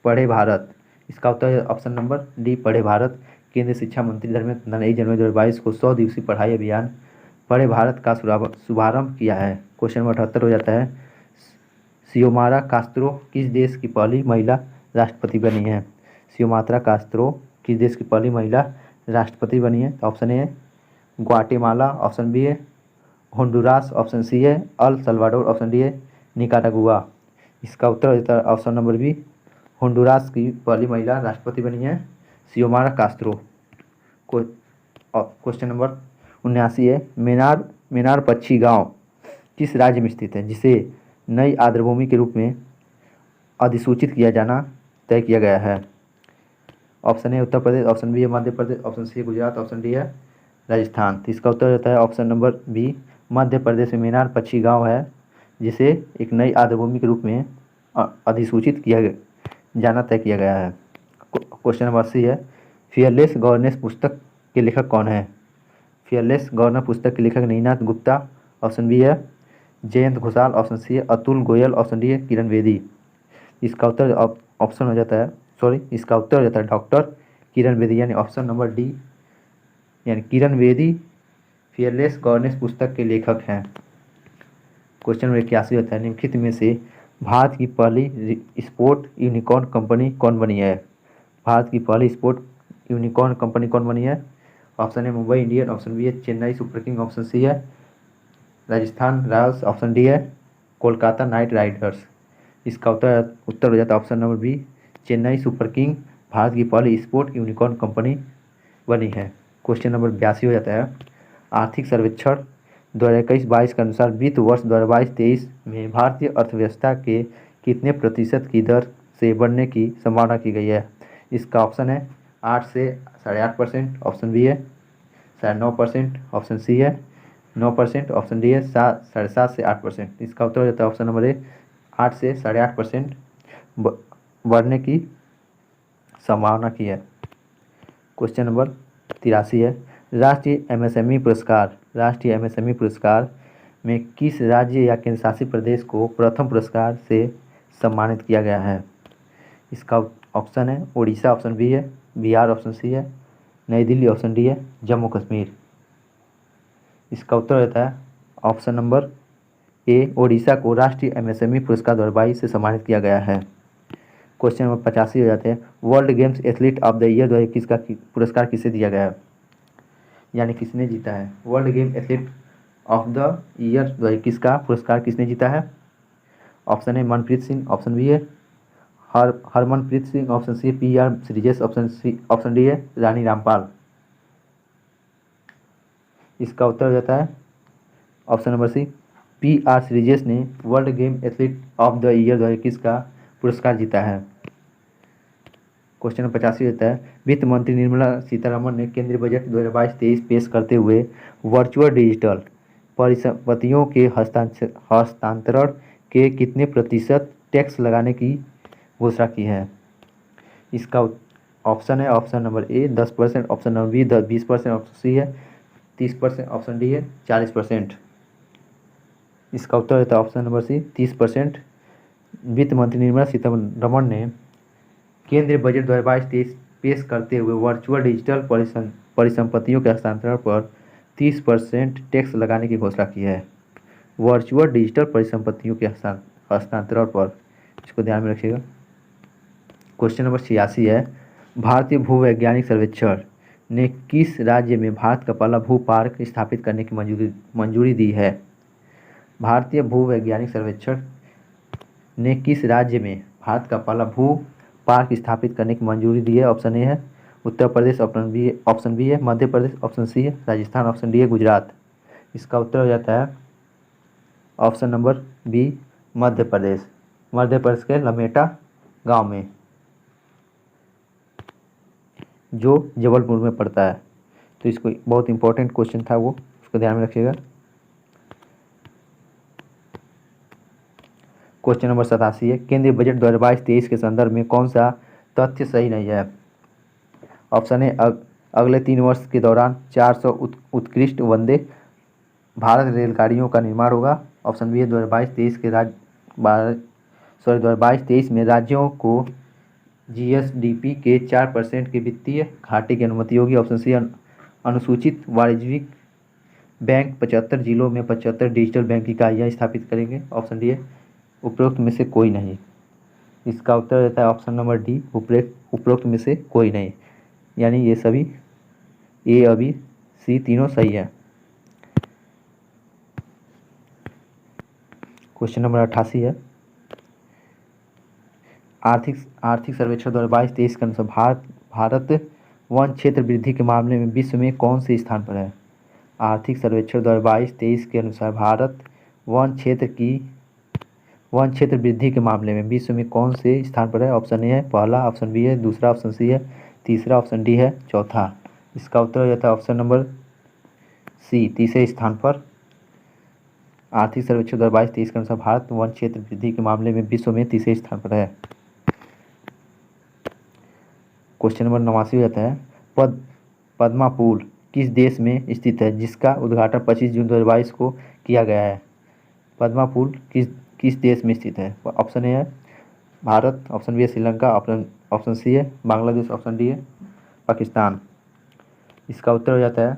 पढ़े भारत। इसका उत्तर है ऑप्शन नंबर डी, पढ़े भारत। केंद्रीय शिक्षा मंत्री धर्मेंद्र प्रधान ने 1 जनवरी 2022 को 100 दिवसीय पढ़ाई अभियान पढ़े भारत का शुभारंभ किया है। क्वेश्चन नंबर 78 हो जाता है, सियोमारा कास्त्रो किस देश की पहली महिला राष्ट्रपति बनी है? सियोमारा कास्त्रो किस देश की पहली महिला राष्ट्रपति बनी है? तो ऑप्शन ए है ग्वाटेमाला, ऑप्शन बी है होंडुरास, ऑप्शन सी है अल सल्वाडोर, ऑप्शन डी है निकारागुआ। इसका उत्तर हो जाता है ऑप्शन नंबर बी, होंडुरास की पहली महिला राष्ट्रपति बनी है सियोमारा कास्त्रो। क्वेश्चन नंबर 79 है, मेनार पक्षी गांव किस राज्य में स्थित है जिसे नई आर्द्रभूमि के रूप में अधिसूचित किया जाना तय किया गया है? Option A Uttar Pradesh, option B है मध्य प्रदेश, ऑप्शन सी है गुजरात, ऑप्शन डी है राजस्थान। तो इसका उत्तर रहता है option number B, Madhya Pradesh में मेनार पक्षी गांव है जिसे एक नई आर्द्रभूमि के रूप में अधिसूचित किया जाना तय किया गया है। क्वेश्चन नंबर 80 है, फियरलेस गवर्नेंस पुस्तक के लेखक कौन है? फियरलेस गवर्नेंस पुस्तक के लेखक नीनाथ गुप्ता, ऑप्शन बी है जयंत घोषाल, ऑप्शन सी है अतुल गोयल, ऑप्शन डी है किरण बेदी। इसका उत्तर ऑप्शन हो जाता है इसका उत्तर हो जाता है डॉक्टर किरण बेदी, यानी ऑप्शन नंबर डी, यानी किरण बेदी फियरलेस गवर्नेंस पुस्तक के लेखक हैं। क्वेश्चन नंबर 81 होता है, निम्नलिखित में से भारत की पहली स्पोर्ट यूनिकॉर्न कंपनी कौन बनी है? भारत की पहली स्पोर्ट यूनिकॉर्न कंपनी कौन बनी है? ऑप्शन है मुंबई इंडियन, ऑप्शन बी है Chennai Super King, option C है राजस्थान रॉयल्स, ऑप्शन डी है कोलकाता नाइट राइडर्स। इसका उत्तर हो जाता है option number B, Chennai Super King Bharat की पहली स्पोर्ट यूनिकॉर्न कंपनी बनी है। क्वेश्चन नंबर 82 हो जाता है, आर्थिक सर्वेक्षण 2021-22 के अनुसार वित्त वर्ष 2022-23 में भारतीय अर्थव्यवस्था के कितने प्रतिशत की दर से बढ़ने की संभावना की गई है? इसका ऑप्शन है 8 से 8.5%, ऑप्शन बी है 9.5%, ऑप्शन सी है 9%, ऑप्शन डी है 7.5 से 8%। इसका उत्तर हो जाता है ऑप्शन नंबर ए, 8 से 8.5% बढ़ने की संभावना की है। क्वेश्चन नंबर 83 है, राष्ट्रीय एमएसएमई पुरस्कार में किस राज्य या केंद्रशासित प्रदेश को प्रथम पुरस्कार से सम्मानित किया गया है? इसका ऑप्शन है उड़ीसा, ऑप्शन बी है बिहार, ऑप्शन सी है नई दिल्ली, ऑप्शन डी है जम्मू कश्मीर। इसका उत्तर रहता है ऑप्शन नंबर ए, ओडिशा को राष्ट्रीय एमएसएमई पुरस्कार 2022 से सम्मानित किया गया है। क्वेश्चन नंबर 85 हो जाते हैं, world games athlete of the year 2021 का पुरस्कार किसे दिया गया है, यानी किसने जीता है? World game athlete of the year 2021 का पुरस्कार किसने जीता है? ऑप्शन है मनप्रीत सिंह, ऑप्शन बी है Harmanpreet Singh, option C PR Sreejesh, option D है रानी रामपाल। इसका उत्तर हो जाता है option number C, PR Sreejesh ने world game athlete of the year 2021 का पुरस्कार जीता है। क्वेश्चन नंबर 85 होता है, वित्त मंत्री निर्मला सीतारमण ने केंद्रीय बजट 2022-23 पेश करते हुए वर्चुअल डिजिटल परिसंपत्तियों के हस्तांतरण के कितने प्रतिशत टैक्स लगाने की घोषणा की है? इसका ऑप्शन है option number A 10%, option number B 20%, option C है 30%, ऑप्शन डी है 40%। इसका उत्तर रहता है ऑप्शन नंबर सी 30%। वित्त मंत्री निर्मला सीतारमण ने केंद्रीय बजट 2022-23 पेश करते हुए वर्चुअल डिजिटल परिसंपत्तियों के हस्तांतरण पर 30% टैक्स लगाने की घोषणा की है। वर्चुअल डिजिटल परिसंपत्तियों के हस्तांतरण पर, इसको ध्यान में रखिएगा। क्वेश्चन नंबर 86 है, भारतीय भूवैज्ञानिक सर्वेक्षण ने किस राज्य में भारत का पहला भू पार्क स्थापित करने की मंजूरी दी है? भारतीय भूवैज्ञानिक सर्वेक्षण ने किस राज्य में भारत का पहला भू पार्क स्थापित करने की मंजूरी दी है? ऑप्शन ए है उत्तर प्रदेश, ऑप्शन बी है मध्य प्रदेश, ऑप्शन सी है राजस्थान, ऑप्शन डी है गुजरात। इसका उत्तर हो जाता है option number B Madhya Pradesh. Madhya Pradesh के लमेटा गांव में, जो जबलपुर में पड़ता है। तो इसको बहुत इंपॉर्टेंट क्वेश्चन था वो, उसको ध्यान में रखिएगा। क्वेश्चन नंबर 87 है, केंद्रीय बजट 2022-23 के संदर्भ में कौन सा तथ्य सही नहीं है? ऑप्शन है अगले 3 वर्ष के दौरान 400 उत्कृष्ट वंदे भारत रेलगाड़ियों का निर्माण होगा। ऑप्शन बी है 2022-23 के 2022-23 में राज्यों को जीएसडीपी के 4% के वित्तीय घाटे की अनुमति होगी। ऑप्शन सी अनुसूचित वाणिज्यिक बैंक 75 जिलों में 75 डिजिटल बैंक इकाइयाँ स्थापित करेंगे। ऑप्शन डी है उपरोक्त में से कोई नहीं। इसका उत्तर रहता है ऑप्शन नंबर डी उपरोक्त में से कोई नहीं, यानी ये सभी ए और बी सी तीनों सही है। क्वेश्चन नंबर 88 है, आर्थिक सर्वेक्षण 2022-23 के अनुसार भारत वन क्षेत्र वृद्धि के मामले में विश्व में कौन से स्थान पर है? आर्थिक सर्वेक्षण 2022-23 के अनुसार भारत वन क्षेत्र वृद्धि के मामले में विश्व में कौन से स्थान पर है? ऑप्शन ए है पहला, ऑप्शन बी है दूसरा, ऑप्शन सी है तीसरा, ऑप्शन डी है चौथा। इसका उत्तर हो जाता है ऑप्शन नंबर सी तीसरे स्थान पर। आर्थिक सर्वेक्षण 2022-23 के अनुसार भारत वन क्षेत्र वृद्धि के मामले में विश्व में तीसरे स्थान पर है। क्वेश्चन नंबर 89 हो जाता है, पद्मा पुल किस देश में स्थित है जिसका उद्घाटन 25 जून 2022 को किया गया है? पद्मा पुल किस देश में स्थित है? ऑप्शन ए है भारत, ऑप्शन बी है श्रीलंका, ऑप्शन सी है बांग्लादेश, ऑप्शन डी है पाकिस्तान। इसका उत्तर हो जाता है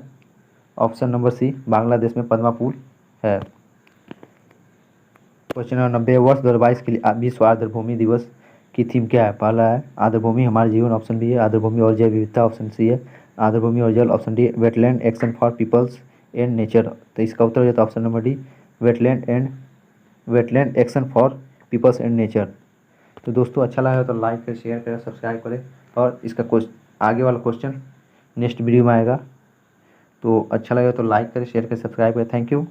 ऑप्शन नंबर सी बांग्लादेश में पद्मा पुल है। क्वेश्चन नंबर 90, वर्ष 2022 के लिए विश्व आर्द्रभूमि दिवस की थीम क्या है? पहला है आर्द्रभूमि हमारे जीवन, ऑप्शन बी है आर्द्रभूमि और जैव विविधता, ऑप्शन सी है आर्द्रभूमि और जल, option D wetland action for peoples and nature. तो इसका उत्तर हो जाता है option number D wetland action for peoples and nature. तो दोस्तों अच्छा लगा तो लाइक करें, शेयर करें, सब्सक्राइब करें, और इसका आगे वाला क्वेश्चन नेक्स्ट वीडियो में आएगा। तो अच्छा लगा तो लाइक करें, शेयर करें, सब्सक्राइब करें। Thank you.